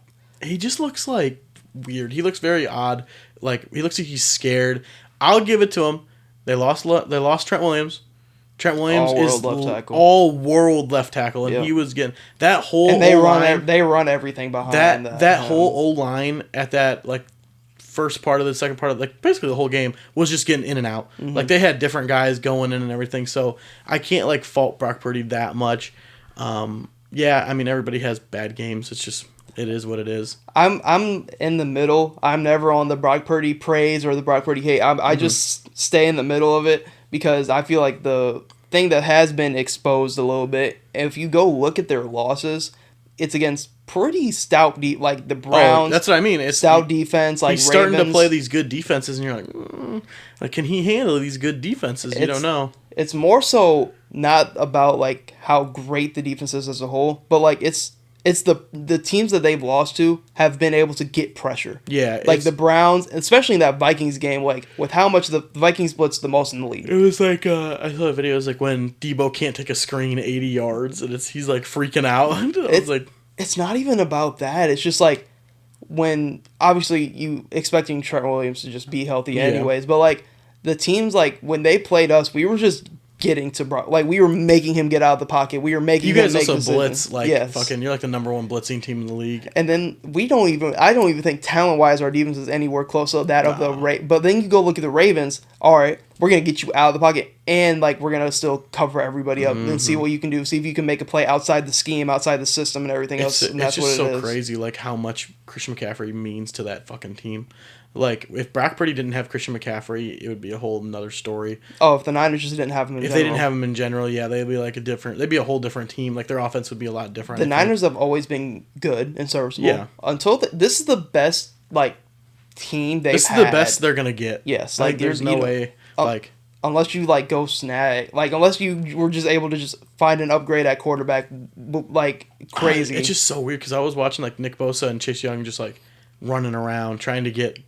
He just looks like weird. He looks very odd. Like he looks like he's scared. I'll give it to him. They lost Trent Williams. Trent Williams is all-world left tackle, and he was getting that whole. And they run everything behind that whole O-line at that like first part of the second part of like basically the whole game was just getting in and out. Mm-hmm. Like they had different guys going in and everything, so I can't like fault Brock Purdy that much. Yeah, I mean everybody has bad games. It's just. It is what it is. I'm in the middle. I'm never on the Brock Purdy praise or the Brock Purdy hate. I just stay in the middle of it because I feel like the thing that has been exposed a little bit, if you go look at their losses, it's against pretty stout like the Browns. That's what I mean. It's stout defense. Like he's starting to play these good defenses, and you're like, can he handle these good defenses? You don't know. It's more so not about like how great the defense is as a whole, but like it's the teams that they've lost to have been able to get pressure. Yeah. Like the Browns, especially in that Vikings game, like with how much the Vikings blitz the most in the league. It was like, I saw a video, it was like when Debo can't take a screen 80 yards and he's like freaking out. It's not even about that. It's just like when, obviously you expecting Trent Williams to just be healthy anyways, but like the teams, like when they played us, we were just getting to Brock. Like, we were making him get out of the pocket. We were making you him guys make also decisions. blitz like yes. fucking. You're like the number one blitzing team in the league. And then I don't even think talent wise our defense is anywhere close to that of the But then you go look at the Ravens. All right, we're gonna get you out of the pocket, and like we're gonna still cover everybody up and see what you can do. See if you can make a play outside the scheme, outside the system, and everything else. And it's just so crazy, like how much Christian McCaffrey means to that fucking team. Like, if Brock Purdy didn't have Christian McCaffrey, it would be a whole nother story. Oh, if the Niners just didn't have him in general. If they didn't have him in general, yeah, they'd be like they'd be a whole different team. Like, their offense would be a lot different. The Niners have always been good and serviceable. Yeah. Until this is the best, like, team they've had. This is the best they're going to get. Yes. Like there's no way, like... Unless you, like, go snag... Like, unless you were just able to just find an upgrade at quarterback, like, crazy. It's just so weird, because I was watching, like, Nick Bosa and Chase Young just, like, running around, trying to get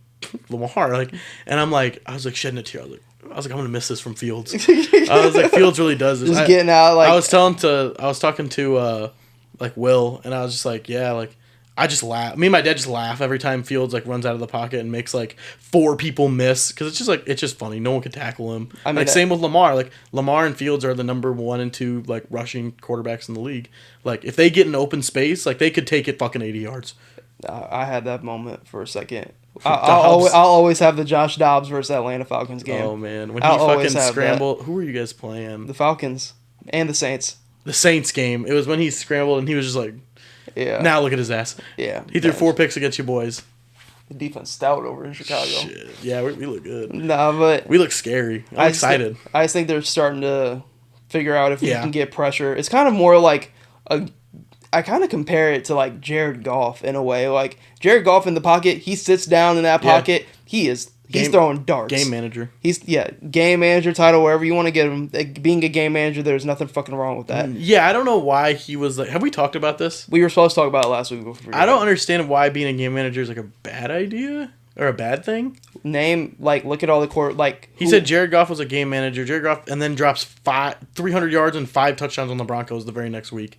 Lamar, like, and I was like shedding a tear. I was like, I'm gonna miss this from Fields. I was like, Fields really does this. Just getting out, like, I was talking to like Will, and I was just like, yeah, like, I just laugh. Me and my dad just laugh every time Fields like runs out of the pocket and makes like 4 people miss, because it's just funny. No one can tackle him. I mean, like, same with Lamar. Like, Lamar and Fields are the number 1 and 2 like rushing quarterbacks in the league. Like, if they get an open space, like, they could take it fucking 80 yards. I had that moment for a second. I'll always have the Josh Dobbs versus Atlanta Falcons game. Oh, man. When he fucking scrambled. Who were you guys playing? The Falcons and the Saints. The Saints game. It was when he scrambled and he was just like, yeah. Now look at his ass. Yeah. He threw 4 picks against you boys. The defense stout over in Chicago. Shit. Yeah, we look good. Nah, but... We look scary. I'm excited. I just think they're starting to figure out if you can get pressure. It's kind of more like I kind of compare it to, like, Jared Goff in a way. Like, Jared Goff in the pocket, he sits down in that pocket. He's throwing darts. Game manager. Game manager title, wherever you want to get him. Being a game manager, there's nothing fucking wrong with that. Yeah, I don't know why he was like... Have we talked about this? We were supposed to talk about it last week. I don't understand why being a game manager is, like, a bad idea or a bad thing. Look at all the court, like... He said Jared Goff was a game manager. Jared Goff, and then drops 300 yards and 5 touchdowns on the Broncos the very next week.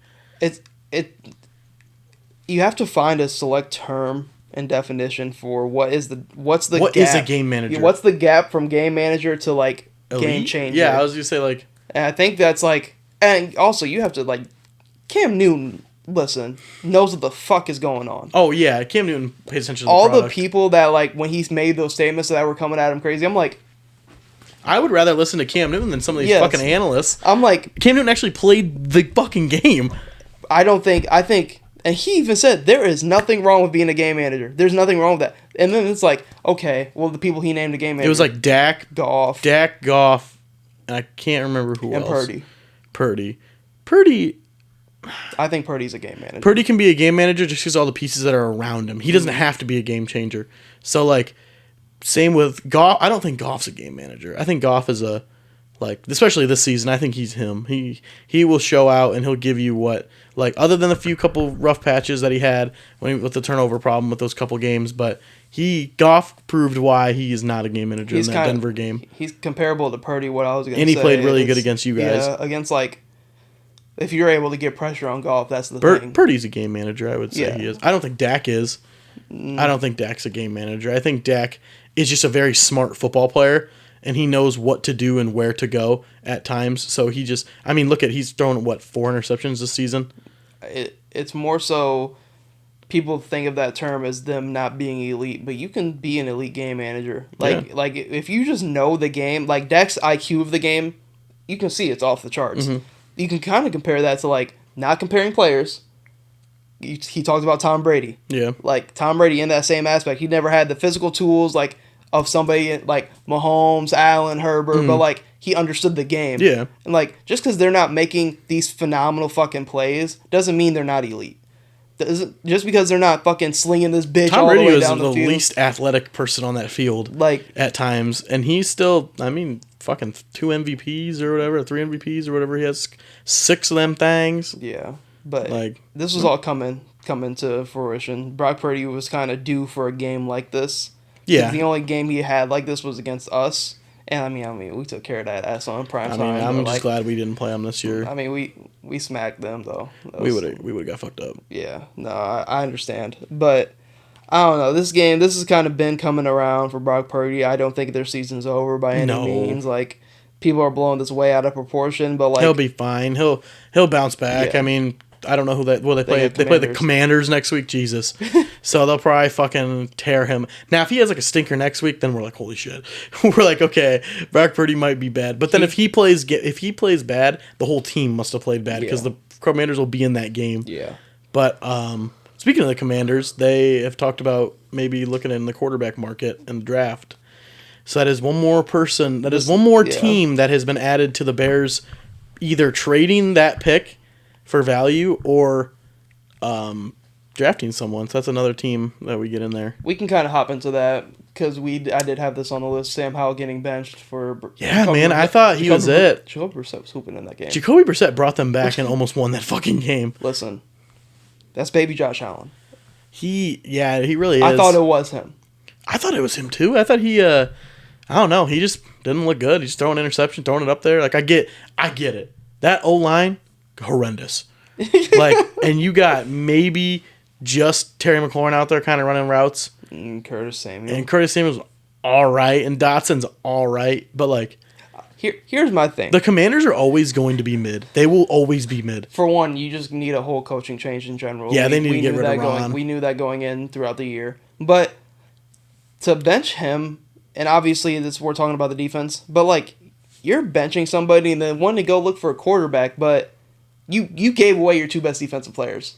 You have to find a select term and definition for what is the gap? Is a game manager? What's the gap from game manager to, like, elite? Game changer? Yeah, I was gonna say, like, and I think that's like, and also you have to, like, Cam Newton, listen, knows what the fuck is going on. Oh yeah, Cam Newton pays attention to all the people that, like, when he's made those statements that were coming at him crazy, I'm like, I would rather listen to Cam Newton than some of these fucking analysts. I'm like, Cam Newton actually played the fucking game. I think, and he even said, there is nothing wrong with being a game manager. There's nothing wrong with that. And then it's like, okay, well, the people he named a game manager. It was like Dak, Goff, and I can't remember who else. And Purdy. I think Purdy's a game manager. Purdy can be a game manager just because all the pieces that are around him. He doesn't have to be a game changer. So, like, same with Goff. I don't think Goff's a game manager. I think Goff is a... Like, especially this season, I think he's him. He will show out and he'll give you what, like, other than a few couple rough patches that he had with the turnover problem with those couple games, but Goff proved why he is not a game manager in that Denver game. He's comparable to Purdy, what I was going to say. And he played really good against you guys. Yeah, against, like, if you're able to get pressure on Goff, that's the thing. Purdy's a game manager, I would say he is. I don't think Dak is. I don't think Dak's a game manager. I think Dak is just a very smart football player. And he knows what to do and where to go at times. So he just... I mean, he's thrown, 4 interceptions this season? It's more so people think of that term as them not being elite, but you can be an elite game manager. Like if you just know the game, like Dak's IQ of the game, you can see it's off the charts. Mm-hmm. You can kind of compare that to, like, not comparing players. He talked about Tom Brady. Yeah. Like, Tom Brady in that same aspect. He never had the physical tools, like, of somebody like Mahomes, Allen, Herbert, but, like, he understood the game. Yeah. And, like, just because they're not making these phenomenal fucking plays doesn't mean they're not elite. Just because they're not fucking slinging this bitch all the way down the field. Tom Brady was the least athletic person on that field, like, at times. And he's still, I mean, fucking 2 MVPs or whatever, 3 MVPs or whatever. He has 6 of them things. Yeah. But, like, this was all coming to fruition. Brock Purdy was kind of due for a game like this. Yeah. The only game he had like this was against us. And I mean, we took care of that ass on prime time. I'm just glad we didn't play them this year. I mean, we smacked them though. We would have got fucked up. Yeah, no, I understand, but I don't know. This has kind of been coming around for Brock Purdy. I don't think their season's over by any means. Like, people are blowing this way out of proportion, but like he'll be fine. He'll bounce back. Yeah. I mean, I don't know who they play. They play the Commanders next week. Jesus, so they'll probably fucking tear him. Now, if he has like a stinker next week, then we're like, holy shit. We're like, okay, Brock Purdy might be bad. But then if he plays bad, the whole team must have played bad because the Commanders will be in that game. Yeah. But speaking of the Commanders, they have talked about maybe looking in the quarterback market and draft. So that is one more person. That is one more team that has been added to the Bears, either trading that pick for value or drafting someone. So that's another team that we get in there. We can kind of hop into that because I did have this on the list. Sam Howell getting benched for. Yeah, man, I thought he was it. Jacoby Brissett was hooping in that game. Jacoby Brissett brought them back and almost won that fucking game. Listen, that's baby Josh Allen. He really is. I thought it was him. I thought it was him too. I thought he. I don't know. He just didn't look good. He's throwing interception, throwing it up there. Like I get it. That O-line, horrendous. And you got maybe just Terry McLaurin out there kind of running routes. And Curtis Samuel. And Curtis Samuel's all right. And Dotson's all right. But like, here's my thing. The Commanders are always going to be mid. They will always be mid. For one, you just need a whole coaching change in general. Yeah, they need to get rid of Ron. We knew that going in throughout the year. But to bench him, and obviously we're talking about the defense, but like you're benching somebody and then wanting to go look for a quarterback, but you gave away your two best defensive players.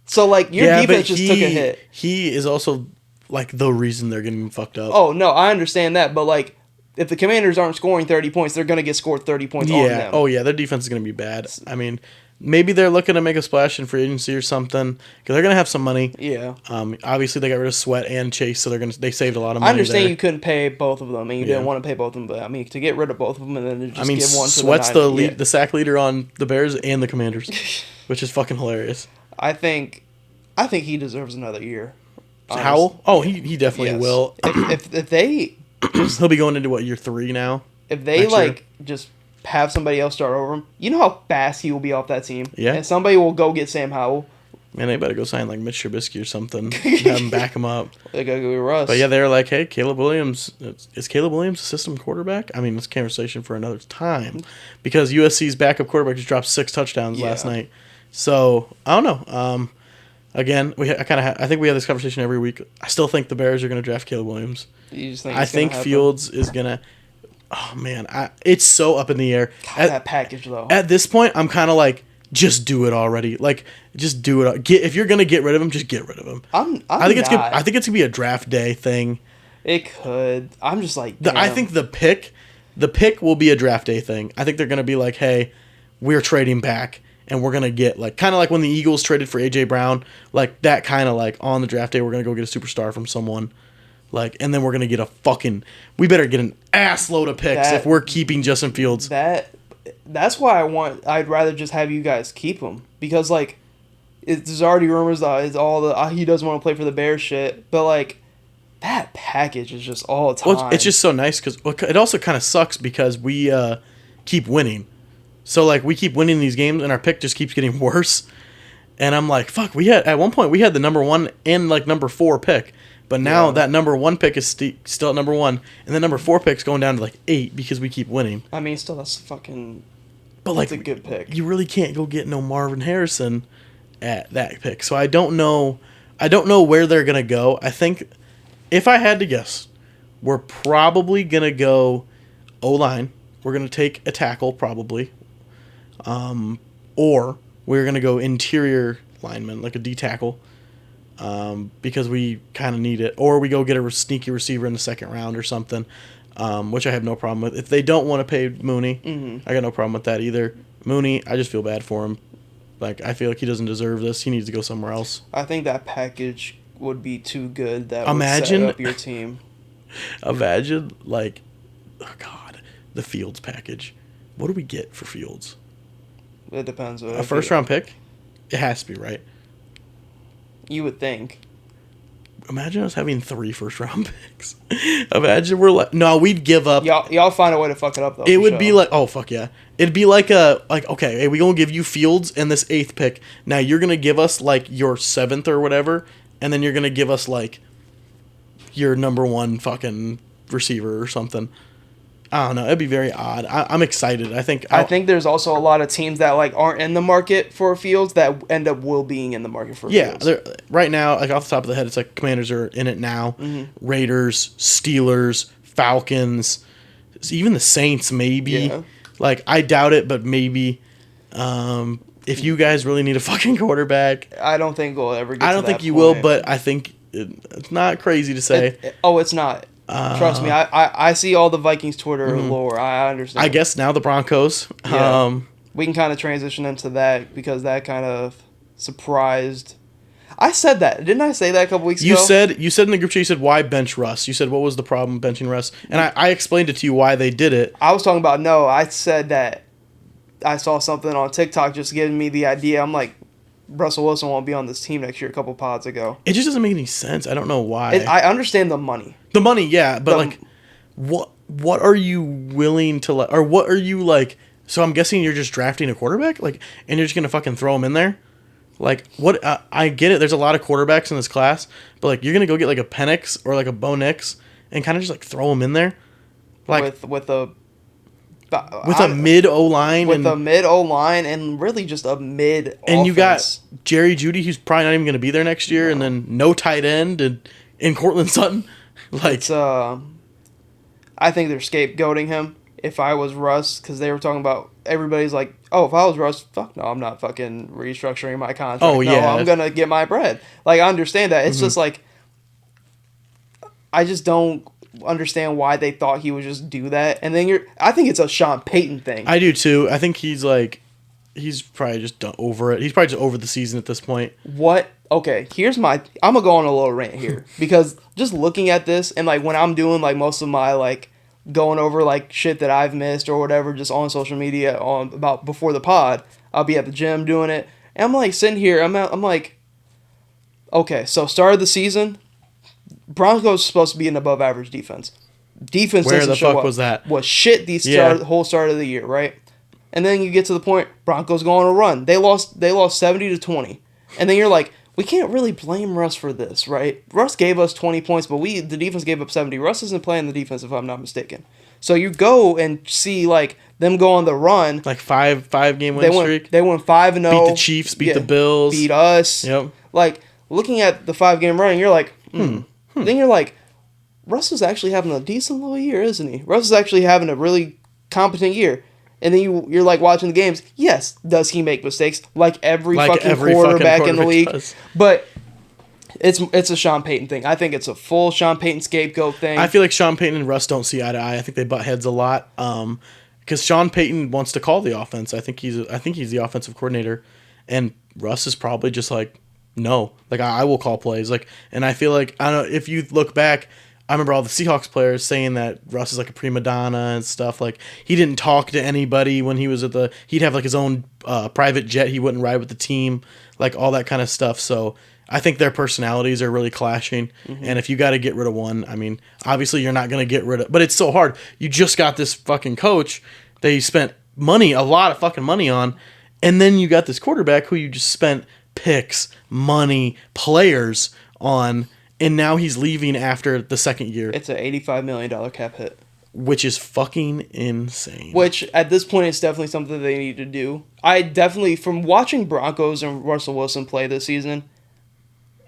So like your defense just took a hit. He is also like the reason they're getting fucked up. Oh no, I understand that, but like if the Commanders aren't scoring 30 points, they're gonna get scored 30 points on them. Oh yeah, their defense is gonna be bad. I mean, maybe they're looking to make a splash in free agency or something because they're gonna have some money. Yeah. Obviously they got rid of Sweat and Chase, so they saved a lot of money. I understand there. You couldn't pay both of them, and you didn't want to pay both of them. But I mean, to get rid of both of them and then just give one to Sweat's the sack leader on the Bears and the Commanders, which is fucking hilarious. I think he deserves another year. Howell? Oh, he definitely will. If they he'll be going into what, year 3 now? If they just have somebody else start over him, you know how fast he will be off that team. Yeah. And somebody will go get Sam Howell. Man, they better go sign like Mitch Trubisky or something. Have him back him up. They gotta go with Russ. But yeah, they're like, hey, Caleb Williams. Is Caleb Williams a system quarterback? I mean, it's a conversation for another time. Because USC's backup quarterback just dropped 6 touchdowns last night. So, I don't know. Again, I think we have this conversation every week. I still think the Bears are going to draft Caleb Williams. You just think I think Fields is going to... Oh, man. It's so up in the air. That package, though. At this point, I'm kind of like, just do it already. Like, just do it. If you're going to get rid of him, just get rid of him. I think it's going to be a draft day thing. It could. I'm just like... I think the pick will be a draft day thing. I think they're going to be like, hey, we're trading back. And we're going to get, like, kind of like when the Eagles traded for A.J. Brown, like, that kind of, like, on the draft day, we're going to go get a superstar from someone. Like, and then we're going to get we better get an ass load of picks if we're keeping Justin Fields. That's why I'd rather just have you guys keep him. Because, like, there's already rumors that it's all he doesn't want to play for the Bears shit. But, like, that package is just all time. Well, it's just so nice because it also kind of sucks because we keep winning. So, like, we keep winning these games, and our pick just keeps getting worse. And I'm like, fuck, at one point, we had the number 1 and, like, number 4 pick. But now that number 1 pick is still at number 1, and the number 4 pick's going down to, like, 8 because we keep winning. I mean, still, that's fucking... But, like, that's a good pick. You really can't go get no Marvin Harrison at that pick. So, I don't know where they're going to go. I think, if I had to guess, we're probably going to go O-line. We're going to take a tackle, probably. Or we're going to go interior lineman, like a D tackle, because we kind of need it. Or we go get a sneaky receiver in the second round or something, which I have no problem with. If they don't want to pay Mooney, I got no problem with that either. Mooney, I just feel bad for him. Like, I feel like he doesn't deserve this. He needs to go somewhere else. I think that package would be too good. That would set up your team. Imagine, like, oh God, the Fields package. What do we get for Fields? It depends. A first-round pick? It has to be, right? You would think. Imagine us having 3 first-round picks. Imagine we're like... No, we'd give up. Y'all find a way to fuck it up, though. It would be like... Oh, fuck yeah. It'd be like okay, hey, we're going to give you Fields and this 8th pick. Now, you're going to give us, like, your 7th or whatever, and then you're going to give us, like, your number 1 fucking receiver or something. I don't know. It'd be very odd. I'm excited. I think there's also a lot of teams that like aren't in the market for Fields that end up being in the market for Fields. Yeah, right now, like off the top of the head, it's like Commanders are in it now. Mm-hmm. Raiders, Steelers, Falcons, even the Saints maybe. Yeah. Like I doubt it, but maybe. If you guys really need a fucking quarterback, I don't think we'll ever get. I don't think you will, but I think it's not crazy to say. It's not. Trust me, I see all the Vikings Twitter lore. I understand. I guess now the Broncos. Yeah. We can kind of transition into that because that kind of surprised. I said that. Didn't I say that a couple weeks ago? You said in the group chat, you said, why bench Russ? You said, what was the problem benching Russ? And I explained it to you why they did it. I was talking about, no, I said that I saw something on TikTok just giving me the idea. I'm like, Russell Wilson won't be on this team next year a couple pods ago. It just doesn't make any sense. I don't know why. I understand the money. The money, yeah, but like, what are you willing to let, or what are you like? So I'm guessing you're just drafting a quarterback, like, and you're just gonna fucking throw him in there, like what? I get it. There's a lot of quarterbacks in this class, but like, you're gonna go get like a Penix or like a Bo Nix and kind of just like throw him in there, like with a mid O line and really just a mid. And offense. You got Jerry Jeudy, who's probably not even gonna be there next year, and then no tight end and Cortland Sutton. Like, it's, I think they're scapegoating him. If I was Russ, because they were talking about, everybody's like, oh, if I was Russ, fuck no, I'm not fucking restructuring my contract. Oh, yeah. No, I'm going to get my bread. Like, I understand that. It's just like, I just don't understand why they thought he would just do that. And then I think it's a Sean Payton thing. I do too. I think he's probably just over it. He's probably just over the season at this point. What? Okay, I'm gonna go on a little rant here because just looking at this and like when I'm doing like most of my like going over like shit that I've missed or whatever just on social media about before the pod, I'll be at the gym doing it and I'm like sitting here, I'm like, okay, so start of the season, Broncos supposed to be an above average defense. Defense where the fuck was that? Was shit the whole start of the year, right? And then you get to the point Broncos go on a run. They lost 70-20, and then you're like, we can't really blame Russ for this, right? Russ gave us 20 points, but the defense gave up 70. Russ isn't playing the defense, if I'm not mistaken. So you go and see, like, them go on the run. Like five-game win streak. They went 5-0. Beat the Chiefs, beat the Bills. Beat us. Yep. Like, looking at the 5-game run, you're like, Then you're like, Russ is actually having a decent little year, isn't he? Russ is actually having a really competent year. And then you're like watching the games. Yes, does he make mistakes like every quarterback in the league? Does. But it's a Sean Payton thing. I think it's a full Sean Payton scapegoat thing. I feel like Sean Payton and Russ don't see eye to eye. I think they butt heads a lot. Because Sean Payton wants to call the offense. I think he's the offensive coordinator, and Russ is probably just like, no, like I will call plays. Like, and I feel like, I don't know if you look back. I remember all the Seahawks players saying that Russ is like a prima donna and stuff. Like, he didn't talk to anybody when he was he'd have like his own private jet. He wouldn't ride with the team, like all that kind of stuff. So I think their personalities are really clashing. Mm-hmm. And if you got to get rid of one, I mean, obviously you're not going to get rid of, but it's so hard. You just got this fucking coach that you spent a lot of fucking money on. And then you got this quarterback who you just spent picks, money, players on. And now he's leaving after the second year. It's an $85 million cap hit. Which is fucking insane. Which, at this point, is definitely something they need to do. I definitely, from watching Broncos and Russell Wilson play this season,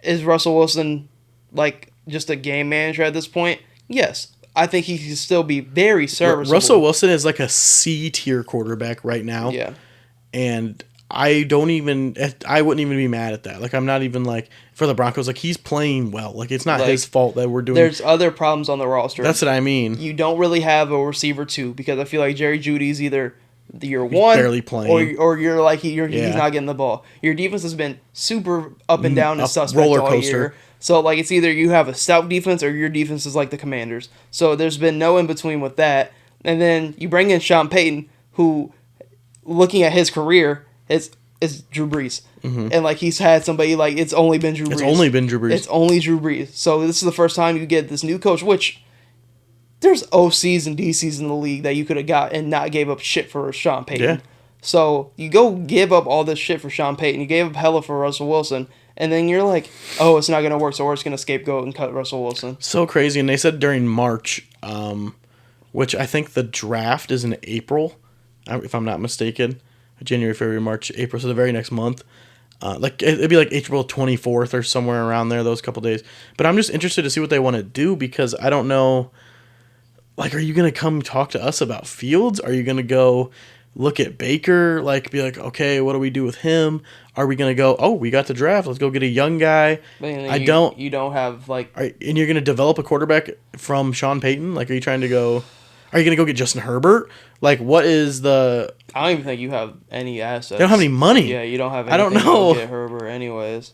is Russell Wilson, like, just a game manager at this point? Yes. I think he can still be very serviceable. Russell Wilson is like a C-tier quarterback right now. Yeah. And I wouldn't even be mad at that. Like, I'm not even like, for the Broncos, like, he's playing well. Like, it's not his fault that we're doing. There's other problems on the roster. That's what I mean. You don't really have a receiver two because I feel like Jerry Jeudy's either year one barely playing, or you're like he's not getting the ball. Your defense has been super up and down and suspect all year. So like it's either you have a stout defense or your defense is like the Commanders. So there's been no in between with that. And then you bring in Sean Payton, who, looking at his career, is Drew Brees. Mm-hmm. And like he's had somebody like it's only been Drew Brees. It's only Drew Brees. So this is the first time you get this new coach, which there's OCs and DCs in the league that you could have got and not gave up shit for Sean Payton. Yeah. So you go give up all this shit for Sean Payton. You gave up hella for Russell Wilson. And then you're like, oh, it's not going to work, so we're just going to scapegoat and cut Russell Wilson. So crazy. And they said during March, which I think the draft is in April, if I'm not mistaken. January, February, March, April, so the very next month. It'd be like April 24th or somewhere around there, those couple days. But I'm just interested to see what they want to do because I don't know. Like, are you going to come talk to us about Fields? Are you going to go look at Baker? Like, be like, okay, what do we do with him? Are we going to go, oh, we got the draft. Let's go get a young guy. You don't have, like... And you're going to develop a quarterback from Sean Payton? Like, are you trying to go... Are you going to go get Justin Herbert? Like, what is the... I don't even think you have any assets. They don't have any money. Yeah, you don't have anything I don't know. to get Herbert anyways.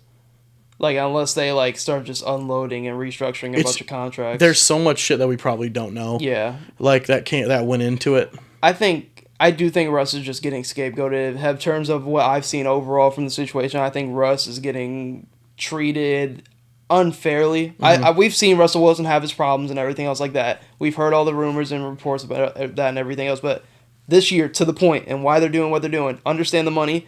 Like, unless they, like, start just unloading and restructuring a bunch of contracts. There's so much shit that we probably don't know. Yeah. Like, that went into it. I do think Russ is just getting scapegoated. In terms of what I've seen overall from the situation, I think Russ is getting treated unfairly. Mm-hmm. We've seen Russell Wilson have his problems and everything else like that. We've heard all the rumors and reports about that and everything else. But this year, to the point, and why they're doing what they're doing, understand the money.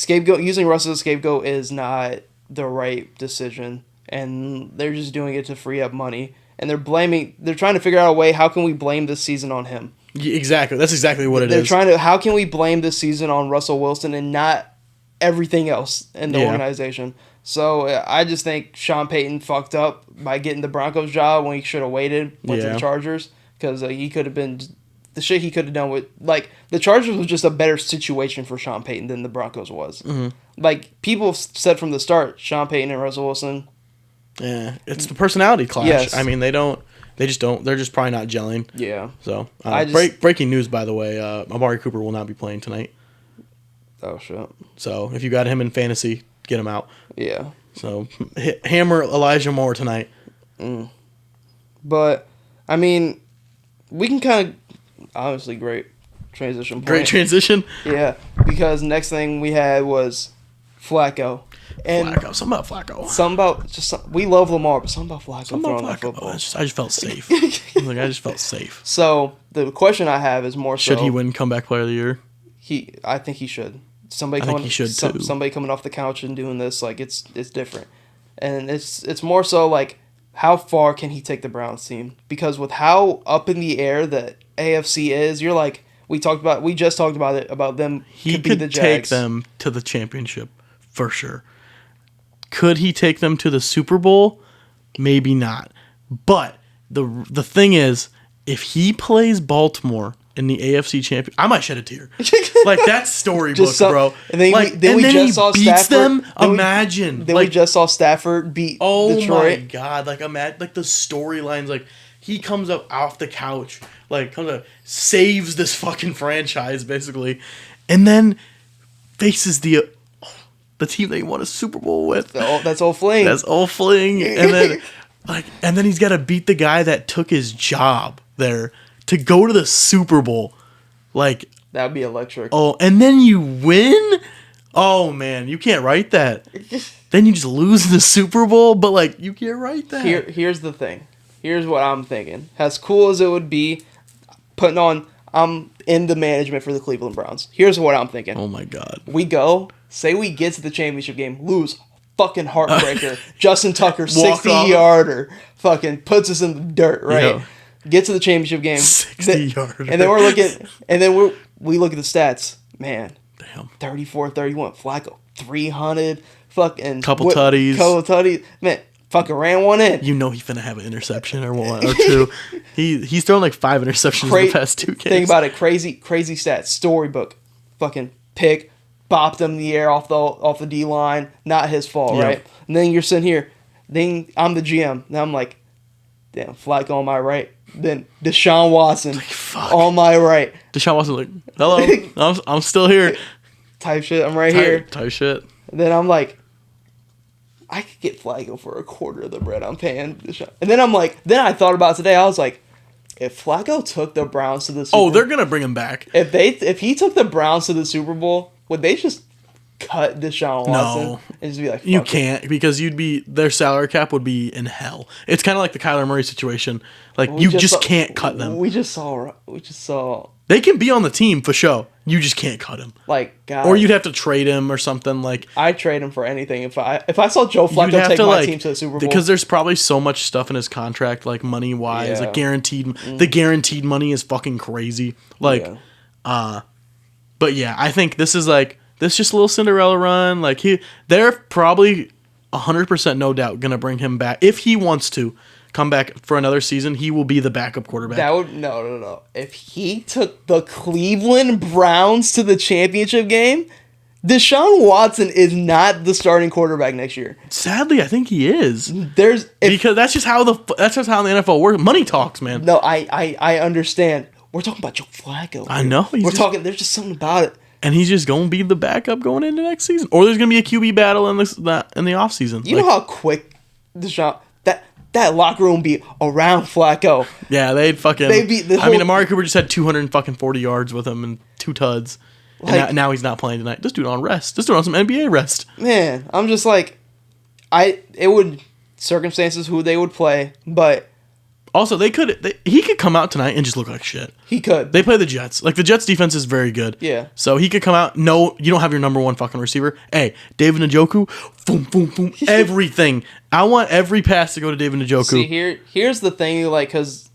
Using Russ as a scapegoat is not the right decision, and they're just doing it to free up money. And they're trying to figure out a way, how can we blame this season on him? Yeah, exactly. That's exactly what it is. How can we blame this season on Russell Wilson and not everything else in the organization? So I just think Sean Payton fucked up by getting the Broncos job when he should have waited, went to the Chargers, because he could have been... The shit he could have done with... Like, the Chargers was just a better situation for Sean Payton than the Broncos was. Mm-hmm. Like, people said from the start, Sean Payton and Russell Wilson... Yeah, it's the personality clash. Yes. I mean, they're just probably not gelling. Yeah. So, breaking news, by the way, Amari Cooper will not be playing tonight. Oh, shit. So, if you got him in fantasy, get him out. Yeah. So, hammer Elijah Moore tonight. But, I mean, we can kind of... Honestly, great transition point. Great transition? Yeah, because next thing we had was Flacco. And something about Flacco. We love Lamar, but something about Flacco throwing that football. I just felt safe. I just felt safe. So, the question I have is more so... Should he win Comeback Player of the Year? I think he should. I think he should, too. Somebody coming off the couch and doing this, like, it's different. And it's more so, like, how far can he take the Browns team? Because with how up in the air that AFC is, you're like, we just talked about it, about them. He could take them to the championship, for sure. Could he take them to the Super Bowl? Maybe not. But the thing is, if he plays Baltimore in the AFC Championship, I might shed a tear. Like, that's storybook, bro. And then we just saw beats Stafford. Them. Imagine. We just saw Stafford beat Detroit. Oh my God! Like, imagine, like the storylines. Like, he comes up off the couch, like saves this fucking franchise basically, and then faces the team they won a Super Bowl with. That's old fling. That's old fling, and then and then he's got to beat the guy that took his job there to go to the Super Bowl. Like, that'd be electric. Oh, and then you win? Oh man, you can't write that. Then you just lose the Super Bowl, but like, you can't write that. Here's the thing. Here's what I'm thinking. As cool as it would be, I'm in the management for the Cleveland Browns. Here's what I'm thinking. Oh my God. We get to the championship game, lose, fucking heartbreaker. Justin Tucker, 60-yarder, fucking puts us in the dirt, right? Yeah. Get to the championship game, 60-yarder, and then we look at the stats. Man, damn, 34-31. Flacco, 300, fucking couple tutties. Man, fucking ran one in. You know he finna have an interception or one or two. He's thrown like 5 interceptions in the past 2 games. Think about it, crazy stats. Storybook, fucking pick, bopped him in the air off the D line. Not his fault, right? And then you're sitting here. Then I'm the GM. Now I'm like, damn, Flacco on my right. Then Deshaun Watson on my right. Deshaun Watson like, hello, I'm still here. Type shit. I'm right here. Type shit. And then I'm like, I could get Flacco for a quarter of the bread I'm paying Deshaun. And then I thought about it today. I was like, if Flacco took the Browns to the Super Bowl. Oh, they're gonna bring him back. If he took the Browns to the Super Bowl, would they just cut Deshaun Watson and just be like, you can't because their salary cap would be in hell. It's kind of like the Kyler Murray situation. Like you just can't cut them. We just saw. They can be on the team for sure. You just can't cut him. Like, God. Or you'd have to trade him or something. Like I'd trade him for anything. If I saw Joe Flacco take my team to the Super Bowl. Because there's probably so much stuff in his contract, like money-wise. Like guaranteed. The guaranteed money is fucking crazy. Like, but yeah, I think this is like, this just a little Cinderella run. Like, they're probably 100% no doubt going to bring him back. If he wants to come back for another season, he will be the backup quarterback. No. If he took the Cleveland Browns to the championship game, Deshaun Watson is not the starting quarterback next year. Sadly, I think he is. Because that's just how the NFL works. Money talks, man. No, I understand. We're talking about Joe Flacco. I know. There's just something about it. And he's just going to be the backup going into next season. Or there's going to be a QB battle in the offseason. You know how quick Deshaun... That locker room be around Flacco. Yeah, they'd fucking... Amari Cooper just had 240 yards with him and 2 tuds. And now he's not playing tonight. Just do it on rest. Just do it on some NBA rest. Man, I'm just like... It would... Circumstances who they would play, but... Also, he could come out tonight and just look like shit. He could. They play the Jets. Like, the Jets defense is very good. Yeah. So he could come out. No, you don't have your number one fucking receiver. Hey, David Njoku, boom, boom, boom, everything. I want every pass to go to David Njoku. See, here's the thing, like, because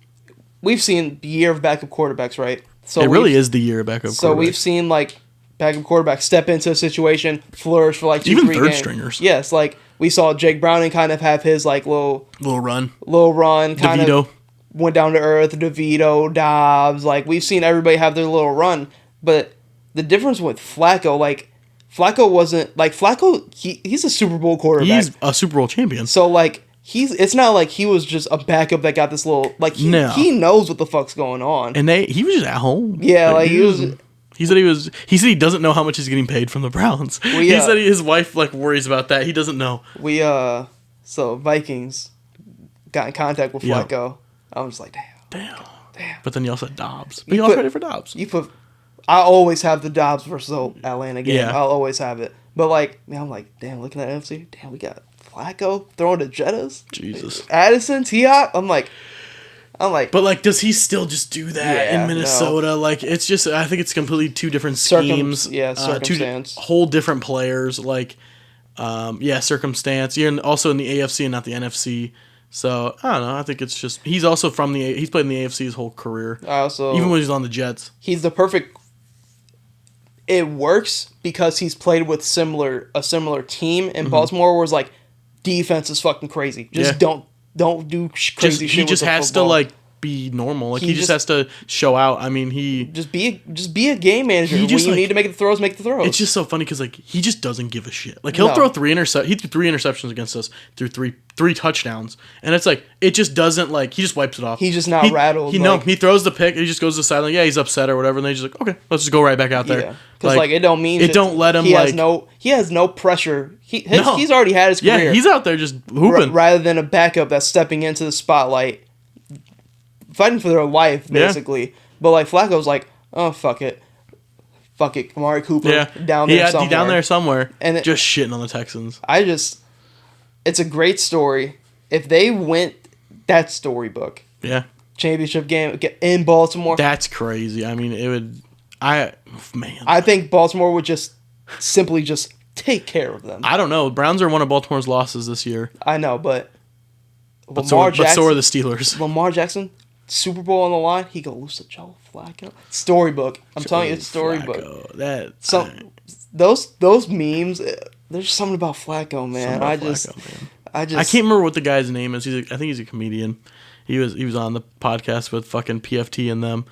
we've seen the year of backup quarterbacks, right? So it really is the year of backup quarterbacks. So we've seen, like, backup quarterbacks step into a situation, flourish for, like, 2-3 games. Even third stringers. Yes, like, we saw Jake Browning kind of have his, like, little run. Kind DeVito. of went down to earth. DeVito, Dobbs. Like, we've seen everybody have their little run. But the difference with Flacco, like, Flacco wasn't... Like, Flacco, he's a Super Bowl quarterback. He's a Super Bowl champion. So, like, it's not like he was just a backup that got this little... Like, he knows what the fuck's going on. And he was just at home. Yeah, like, he was... He said he doesn't know how much he's getting paid from the Browns. He said his wife, like, worries about that. He doesn't know. So, Vikings got in contact with Flacco. I'm just like, damn. But then you also had Dobbs. But you also ready for Dobbs. I always have the Dobbs versus Atlanta game. Yeah. I'll always have it. But, like, man, I'm like, damn, looking at NFC, damn, we got Flacco throwing the Jettas. Jesus. Addison, T.I. I'm like. But, like, does he still just do that in Minnesota? No. Like, it's just, I think it's completely two different schemes. Circumstance. Whole different players. Like, circumstance. You're also in the AFC and not the NFC. So, I don't know. I think it's just... He's also he's played in the AFC his whole career. Even when he's on the Jets. He's the perfect... It works because he's played with a similar team in Baltimore where it's like, defense is fucking crazy. Just don't do crazy shit. He just has to, like, be normal. Like, he just has to show out. I mean, Just be a game manager. When you need to make the throws, make the throws. It's just so funny because, like, he just doesn't give a shit. Like, he'll throw 3 interceptions. He threw 3 interceptions against us through three touchdowns. And it's like, it just doesn't, like, he just wipes it off. He's just not rattled. He throws the pick. He just goes to the sideline. Yeah, he's upset or whatever. And then he's just like, okay, let's just go right back out there. Yeah. Because, like, it don't mean it don't let him, he has no pressure. He's already had his career. Yeah, he's out there just hooping. Rather than a backup that's stepping into the spotlight, fighting for their life, basically. Yeah. But, like, Flacco's like, oh, fuck it. Amari Cooper down there somewhere. And just shitting on the Texans. It's a great story. If they went that storybook. Yeah. Championship game in Baltimore. That's crazy. I mean, it would... I think Baltimore would just simply just take care of them. I don't know. Browns are one of Baltimore's losses this year. I know, but so are the Steelers. Lamar Jackson, Super Bowl on the line, he go lose to Joe Flacco. Storybook. I'm telling you, it's storybook. Those memes. There's something about Flacco, man. I can't remember what the guy's name is. I think he's a comedian. He was on the podcast with fucking PFT and them.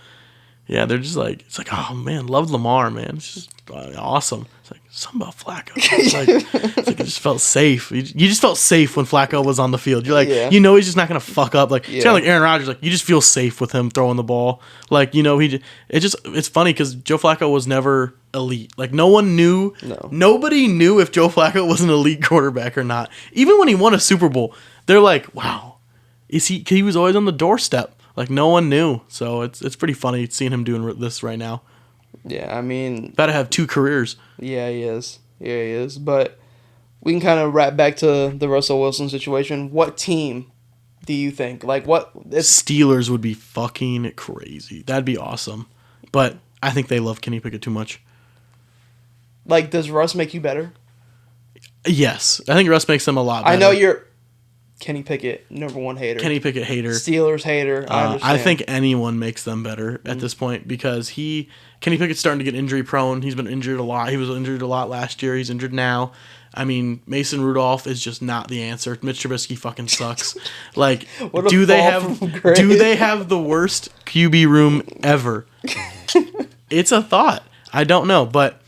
Yeah, they're just like, it's like, oh man, love Lamar, man. It's just awesome. It's like, something about Flacco. It's like it just felt safe. You just felt safe when Flacco was on the field. You're like, he's just not going to fuck up. Like, it's kind of like Aaron Rodgers. Like, you just feel safe with him throwing the ball. Like, it's funny because Joe Flacco was never elite. Like, nobody knew if Joe Flacco was an elite quarterback or not. Even when he won a Super Bowl, they're like, wow, he was always on the doorstep. Like, no one knew. So it's pretty funny seeing him doing this right now. Yeah, I mean... About to have 2 careers. Yeah, he is. Yeah, he is. But we can kind of wrap back to the Russell Wilson situation. What team do you think? Like, what? Steelers would be fucking crazy. That'd be awesome. But I think they love Kenny Pickett too much. Like, does Russ make you better? Yes. I think Russ makes them a lot better. I know you're Kenny Pickett, number one hater. Kenny Pickett hater. Steelers hater. I understand. I think anyone makes them better at this point because Kenny Pickett's starting to get injury prone. He's been injured a lot. He was injured a lot last year. He's injured now. I mean, Mason Rudolph is just not the answer. Mitch Trubisky fucking sucks. Like, do they have the worst QB room ever? It's a thought. I don't know, but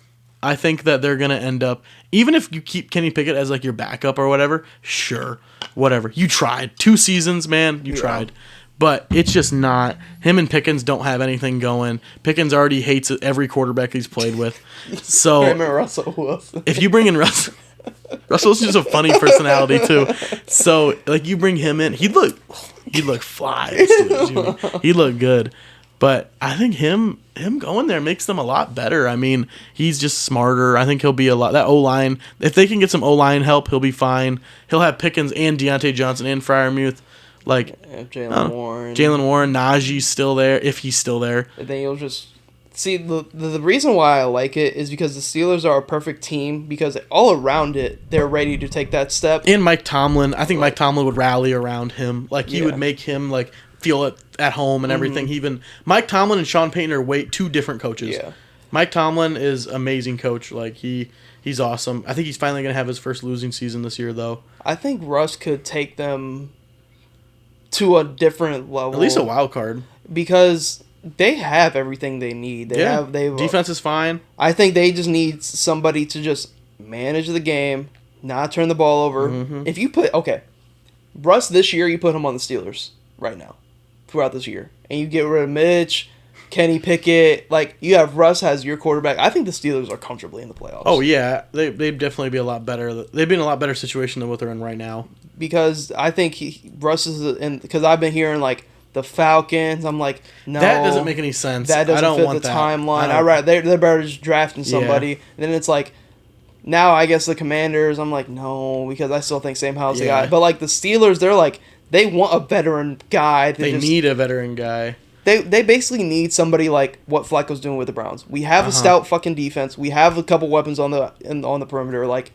I think that they're gonna end up. Even if you keep Kenny Pickett as like your backup or whatever, sure, whatever. You tried 2 seasons, man. You tried. But it's just not. Him and Pickens don't have anything going. Pickens already hates every quarterback he's played with. So Russell Wilson. If you bring in Russell Wilson's just a funny personality too. So like you bring him in, he'd look fly. He'd look good. But I think him going there makes them a lot better. I mean, he's just smarter. I think he'll be a lot. That O-line, if they can get some O-line help, he'll be fine. He'll have Pickens and Deontay Johnson and Freiermuth. Like Jalen Warren, Najee's still there if he's still there. And then you'll just see the reason why I like it is because the Steelers are a perfect team because all around it they're ready to take that step. And Mike Tomlin, I think Mike Tomlin would rally around him. Like he would make him like feel at home and everything. Even Mike Tomlin and Sean Payton are two different coaches. Yeah. Mike Tomlin is amazing coach. Like he's awesome. I think he's finally gonna have his first losing season this year though. I think Russ could take them to a different level. At least a wild card. Because they have everything they need. Defense is fine. I think they just need somebody to just manage the game, not turn the ball over. Mm-hmm. If you Russ this year, you put him on the Steelers right now, throughout this year. And you get rid of Mitch, Kenny Pickett. Like, you have Russ as your quarterback. I think the Steelers are comfortably in the playoffs. Oh, yeah. They'd definitely be a lot better. They've been in a lot better situation than what they're in right now. Because I think Russ is because I've been hearing, like, the Falcons. I'm like, no. That doesn't make any sense. That doesn't fit the timeline. They're better just drafting somebody. Yeah. And then it's like, now I guess the Commanders, I'm like, no, because I still think Sam Howell's the guy. But, like, the Steelers, they're like, they want a veteran guy. They need a veteran guy. They basically need somebody like what Flacco's doing with the Browns. We have a stout fucking defense. We have a couple weapons on the perimeter. Like,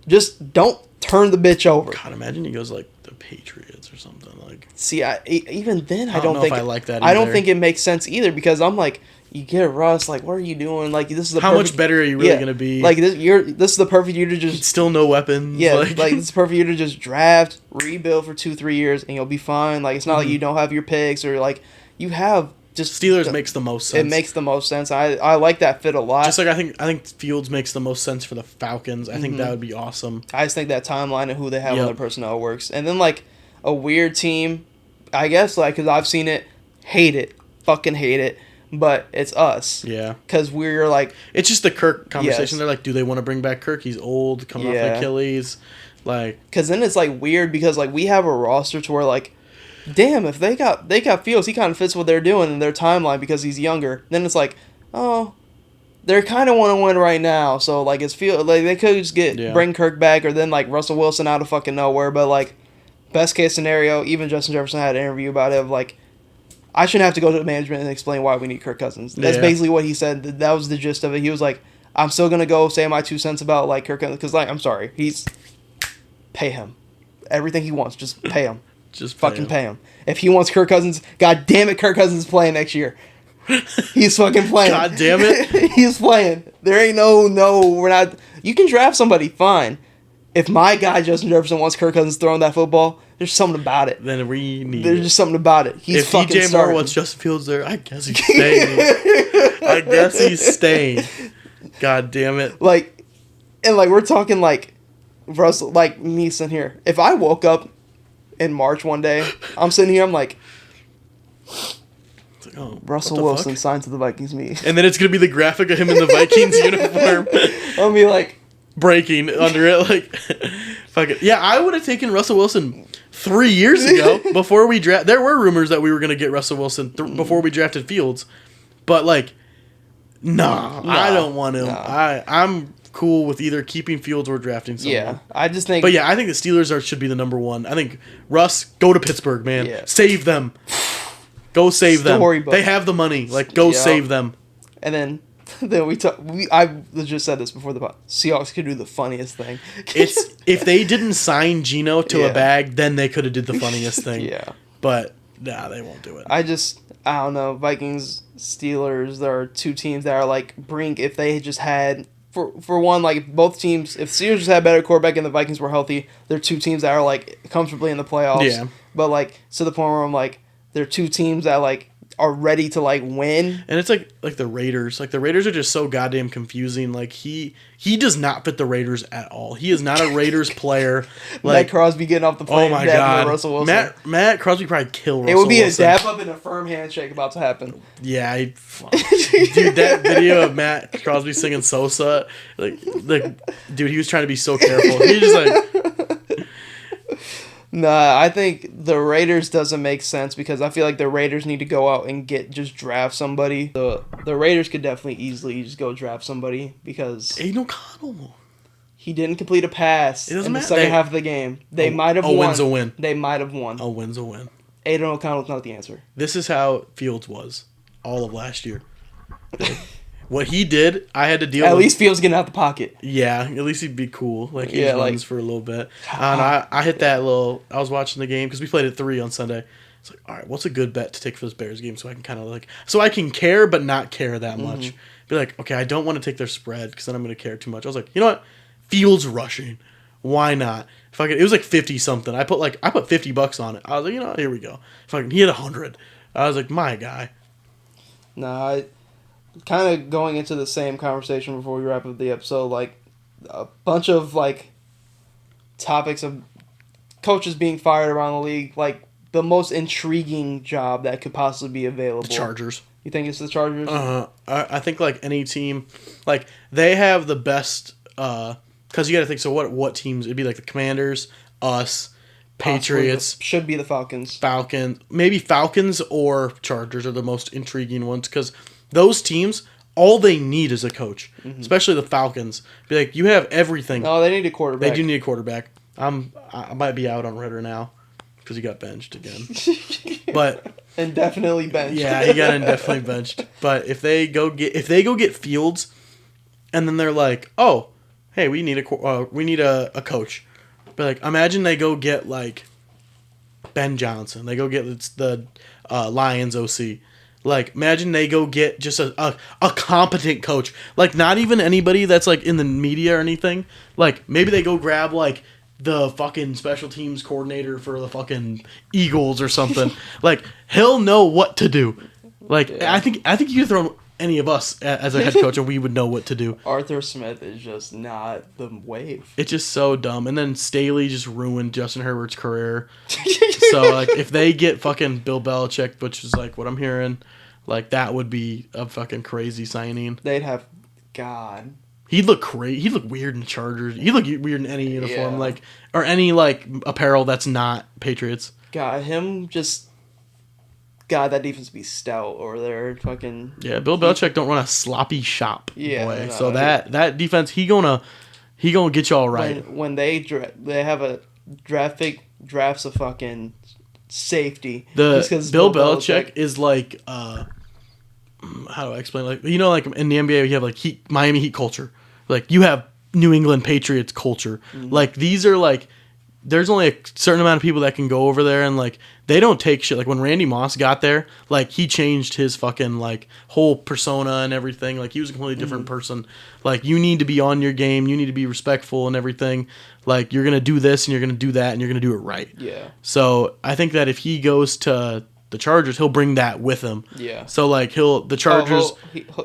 just don't turn the bitch over. God, imagine he goes like the Patriots or something. Like, see, even then I don't think I like that. I don't think it makes sense either because I'm like, you get Russ. Like, what are you doing? Like, this is how much better are you really gonna be? Like, this is the perfect year to just still no weapons. Yeah, like this is the perfect year to just draft, rebuild for 2-3 years, and you'll be fine. Like, it's not like you don't have your picks or like you have. Just Steelers makes the most sense. It makes the most sense. I like that fit a lot. Just like I think Fields makes the most sense for the Falcons. I think that would be awesome. I just think that timeline and who they have on their personnel works. And then like a weird team, I guess like because I've seen it, fucking hate it, but it's us. Yeah. Because we're like it's just the Kirk conversation. Yes. They're like, do they want to bring back Kirk? He's old, coming off Achilles, like. Because then it's like weird because like we have a roster to where like. Damn, if they got Fields, he kind of fits what they're doing in their timeline because he's younger. Then it's like, oh, they kind of want to win right now. So like it's like they could just bring Kirk back or then like Russell Wilson out of fucking nowhere. But like best case scenario, even Justin Jefferson had an interview about it of like, I shouldn't have to go to management and explain why we need Kirk Cousins. That's basically what he said. That was the gist of it. He was like, I'm still gonna go say my 2 cents about like Kirk Cousins because like I'm sorry, pay him everything he wants, just pay him. Just fucking pay him. If he wants Kirk Cousins, god damn it, Kirk Cousins is playing next year. He's fucking playing. God damn it. He's playing. There ain't no, we're not. You can draft somebody, fine. If my guy, Justin Jefferson, wants Kirk Cousins throwing that football, there's something about it. Then we need There's just something about it. He's fucking DJ Moore wants Justin Fields there, I guess he's staying. God damn it. Like, and like, we're talking like, Russell, like me sitting here. If I woke up in March one day, I'm sitting here, I'm like, Russell Wilson signed to the Vikings me. And then it's going to be the graphic of him in the Vikings uniform. I'll be like... breaking under it, like... fuck it. Yeah, I would have taken Russell Wilson 3 years ago before we draft. There were rumors that we were going to get Russell Wilson before we drafted Fields. But, like, nah, I don't want him. I'm cool with either keeping Fields or drafting someone. Yeah, I just think. But yeah, I think the Steelers should be the number one. I think Russ, go to Pittsburgh, man. Yeah. Save them. Go save them. Storybook. They have the money. Like, go save them. And then I just said this before the pod. Seahawks could do the funniest thing. It's if they didn't sign Geno to a bag, then they could have did the funniest thing. Yeah. But nah, they won't do it. I don't know. Vikings, Steelers, there are two teams that are like brink. If they just had for one, like both teams, if Steelers just had a better quarterback and the Vikings were healthy, they're two teams that are like comfortably in the playoffs. Yeah. But like to the point where I'm like, they're two teams that like are ready to like win. And it's like the Raiders. Like the Raiders are just so goddamn confusing. Like he does not fit the Raiders at all. He is not a Raiders player. Like Matt Crosby getting off the plane. Oh my god, Russell Wilson. Matt Crosby probably kill Russell. It would be Wilson. a dap up and a firm handshake about to happen. Yeah, dude, that video of Matt Crosby singing Sosa, like dude, he was trying to be so careful. He just like. Nah, I think the Raiders doesn't make sense because I feel like the Raiders need to go out and just draft somebody. The Raiders could definitely easily just go draft somebody because Aiden O'Connell. He didn't complete a pass in the second half of the game. They might have won. A win's a win. They might have won. A win's a win. Aiden O'Connell's not the answer. This is how Fields was all of last year. What he did, I had to deal with. At least Fields getting out the pocket. Yeah, at least he'd be cool. Like, he runs for a little bit. And I hit that little... I was watching the game, because we played at 3 on Sunday. It's like, all right, what's a good bet to take for this Bears game so I can kind of like... So I can care, but not care that much. Be like, okay, I don't want to take their spread, because then I'm going to care too much. I was like, you know what? Fields rushing. Why not? It was like 50-something. I put $50 on it. I was like, you know, here we go. He hit 100. I was like, my guy. Nah, kind of going into the same conversation before we wrap up the episode, like a bunch of like topics of coaches being fired around the league, like the most intriguing job that could possibly be available. The Chargers. You think it's the Chargers? I think like any team, like they have the best. Because you got to think. So what teams? It'd be like the Commanders, us, Patriots. Should be the Falcons. Maybe Falcons or Chargers are the most intriguing ones because. Those teams, all they need is a coach, especially the Falcons. Be like, you have everything. No, they need a quarterback. They do need a quarterback. I might be out on Ritter now because he got benched again. But indefinitely benched. Yeah, he got indefinitely benched. But if they go get Fields, and then they're like, oh, hey, we need a coach. But like, imagine they go get like Ben Johnson. They go get the Lions OC. Like, imagine they go get just a competent coach. Like, not even anybody that's, like, in the media or anything. Like, maybe they go grab, like, the fucking special teams coordinator for the fucking Eagles or something. Like, he'll know what to do. Like, yeah. I think you could throw any of us as a head coach and we would know what to do. Arthur Smith is just not the wave. It's just so dumb. And then Staley just ruined Justin Herbert's career. So, like, if they get fucking Bill Belichick, which is, like, what I'm hearing, like, that would be a fucking crazy signing. They'd have... God. He'd look crazy. He'd look weird in Chargers. He'd look weird in any uniform, like, or any, like, apparel that's not Patriots. God, him just... God, that defense would be stout over there. Fucking... Yeah, Bill Belichick don't run a sloppy shop, boy. No, so that defense, he gonna get y'all right. When they have a drafts a fucking safety. The Bill Belichick is like how do I explain? Like, you know, like in the NBA you have like Miami Heat culture. Like you have New England Patriots culture. Like these are like there's only a certain amount of people that can go over there and like they don't take shit. Like when Randy Moss got there, like he changed his fucking like whole persona and everything. Like he was a completely different person. Like you need to be on your game, you need to be respectful and everything. Like you're gonna do this and you're gonna do that and you're gonna do it right. Yeah. So I think that if he goes to the Chargers, he'll bring that with him. Yeah. So like the Chargers.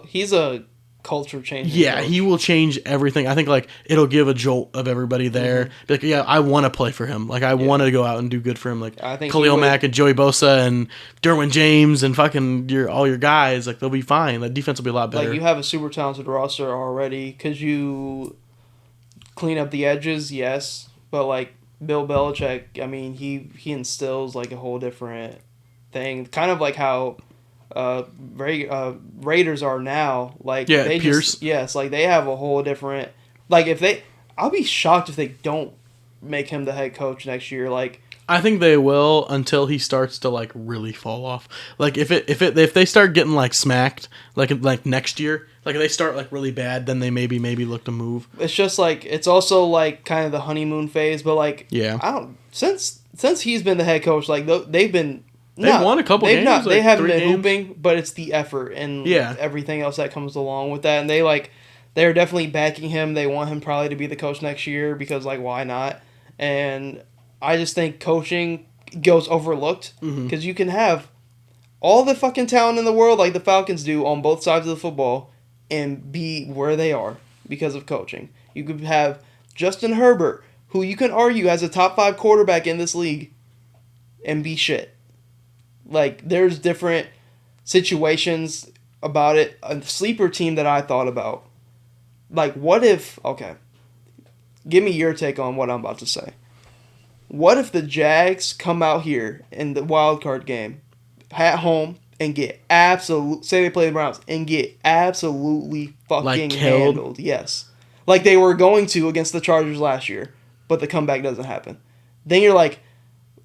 He's a culture changer. Yeah, he will change everything. I think like it'll give a jolt of everybody there. Be like, yeah, I want to play for him. Like I want to go out and do good for him. Like I think Khalil Mack and Joey Bosa and Derwin James and fucking all your guys. Like they'll be fine. The defense will be a lot better. Like you have a super talented roster already. Could you clean up the edges? Yes, but like Bill Belichick, I mean, he instills like a whole different thing. Kind of like how Raiders are now. Like Pierce. Like they have a whole different Like I'll be shocked if they don't make him the head coach next year. Like I think they will until he starts to like really fall off. Like if they start getting like smacked like next year, like if they start like really bad, then they maybe look to move. It's just like it's also like kind of the honeymoon phase, but like yeah, I don't since he's been the head coach, like they've been. They've won a couple games. Not, they haven't been hooping, but it's the effort and yeah. everything else that comes along with that. And they're definitely backing him. They want him probably to be the coach next year because, like, why not? And I just think coaching goes overlooked because you can have all the fucking talent in the world like the Falcons do on both sides of the football and be where they are because of coaching. You could have Justin Herbert, who you can argue as a top 5 quarterback in this league, and be shit. Like, there's different situations about it. A sleeper team that I thought about. Like, what if... Okay. Give me your take on what I'm about to say. What if the Jags come out here in the wild card game at home and get say they play the Browns and get absolutely fucking handled. Yes. Like they were going to against the Chargers last year, but the comeback doesn't happen. Then you're like...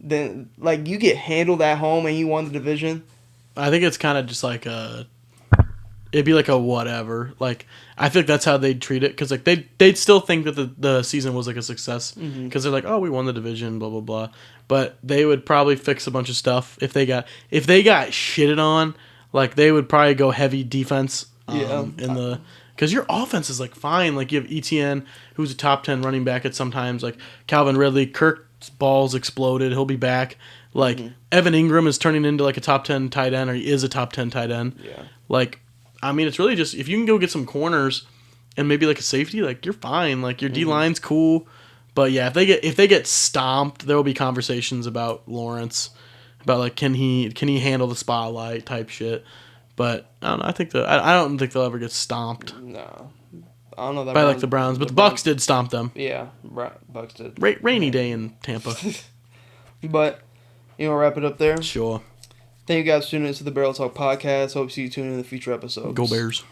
Then, like, you get handled at home and you won the division. I think it's kind of just like it'd be like a whatever. Like, I think that's how they'd treat it because like they'd still think that the season was like a success because they're like, oh, we won the division, blah blah blah. But they would probably fix a bunch of stuff if they got shitted on. Like they would probably go heavy defense. Because your offense is like fine. Like you have ETN, who's a top 10 running back at sometimes. Like Calvin Ridley, Kirk's balls exploded. He'll be back. Like Evan Ingram is turning into like a top 10 tight end, or he is a top 10 tight end. Yeah. Like, I mean, it's really just if you can go get some corners and maybe like a safety, like you're fine. Like your D line's cool. But yeah, if they get stomped, there will be conversations about Lawrence, about like can he handle the spotlight type shit. But I don't know. I don't think they'll ever get stomped. No, I don't know that by like the Browns, but the Bucks did stomp them. Yeah, Bucks did. Rainy day in Tampa. But you know, wrap it up there. Sure. Thank you guys for tuning into the Barrel Talk podcast. Hope to see you tune in the future episodes. Go Bears.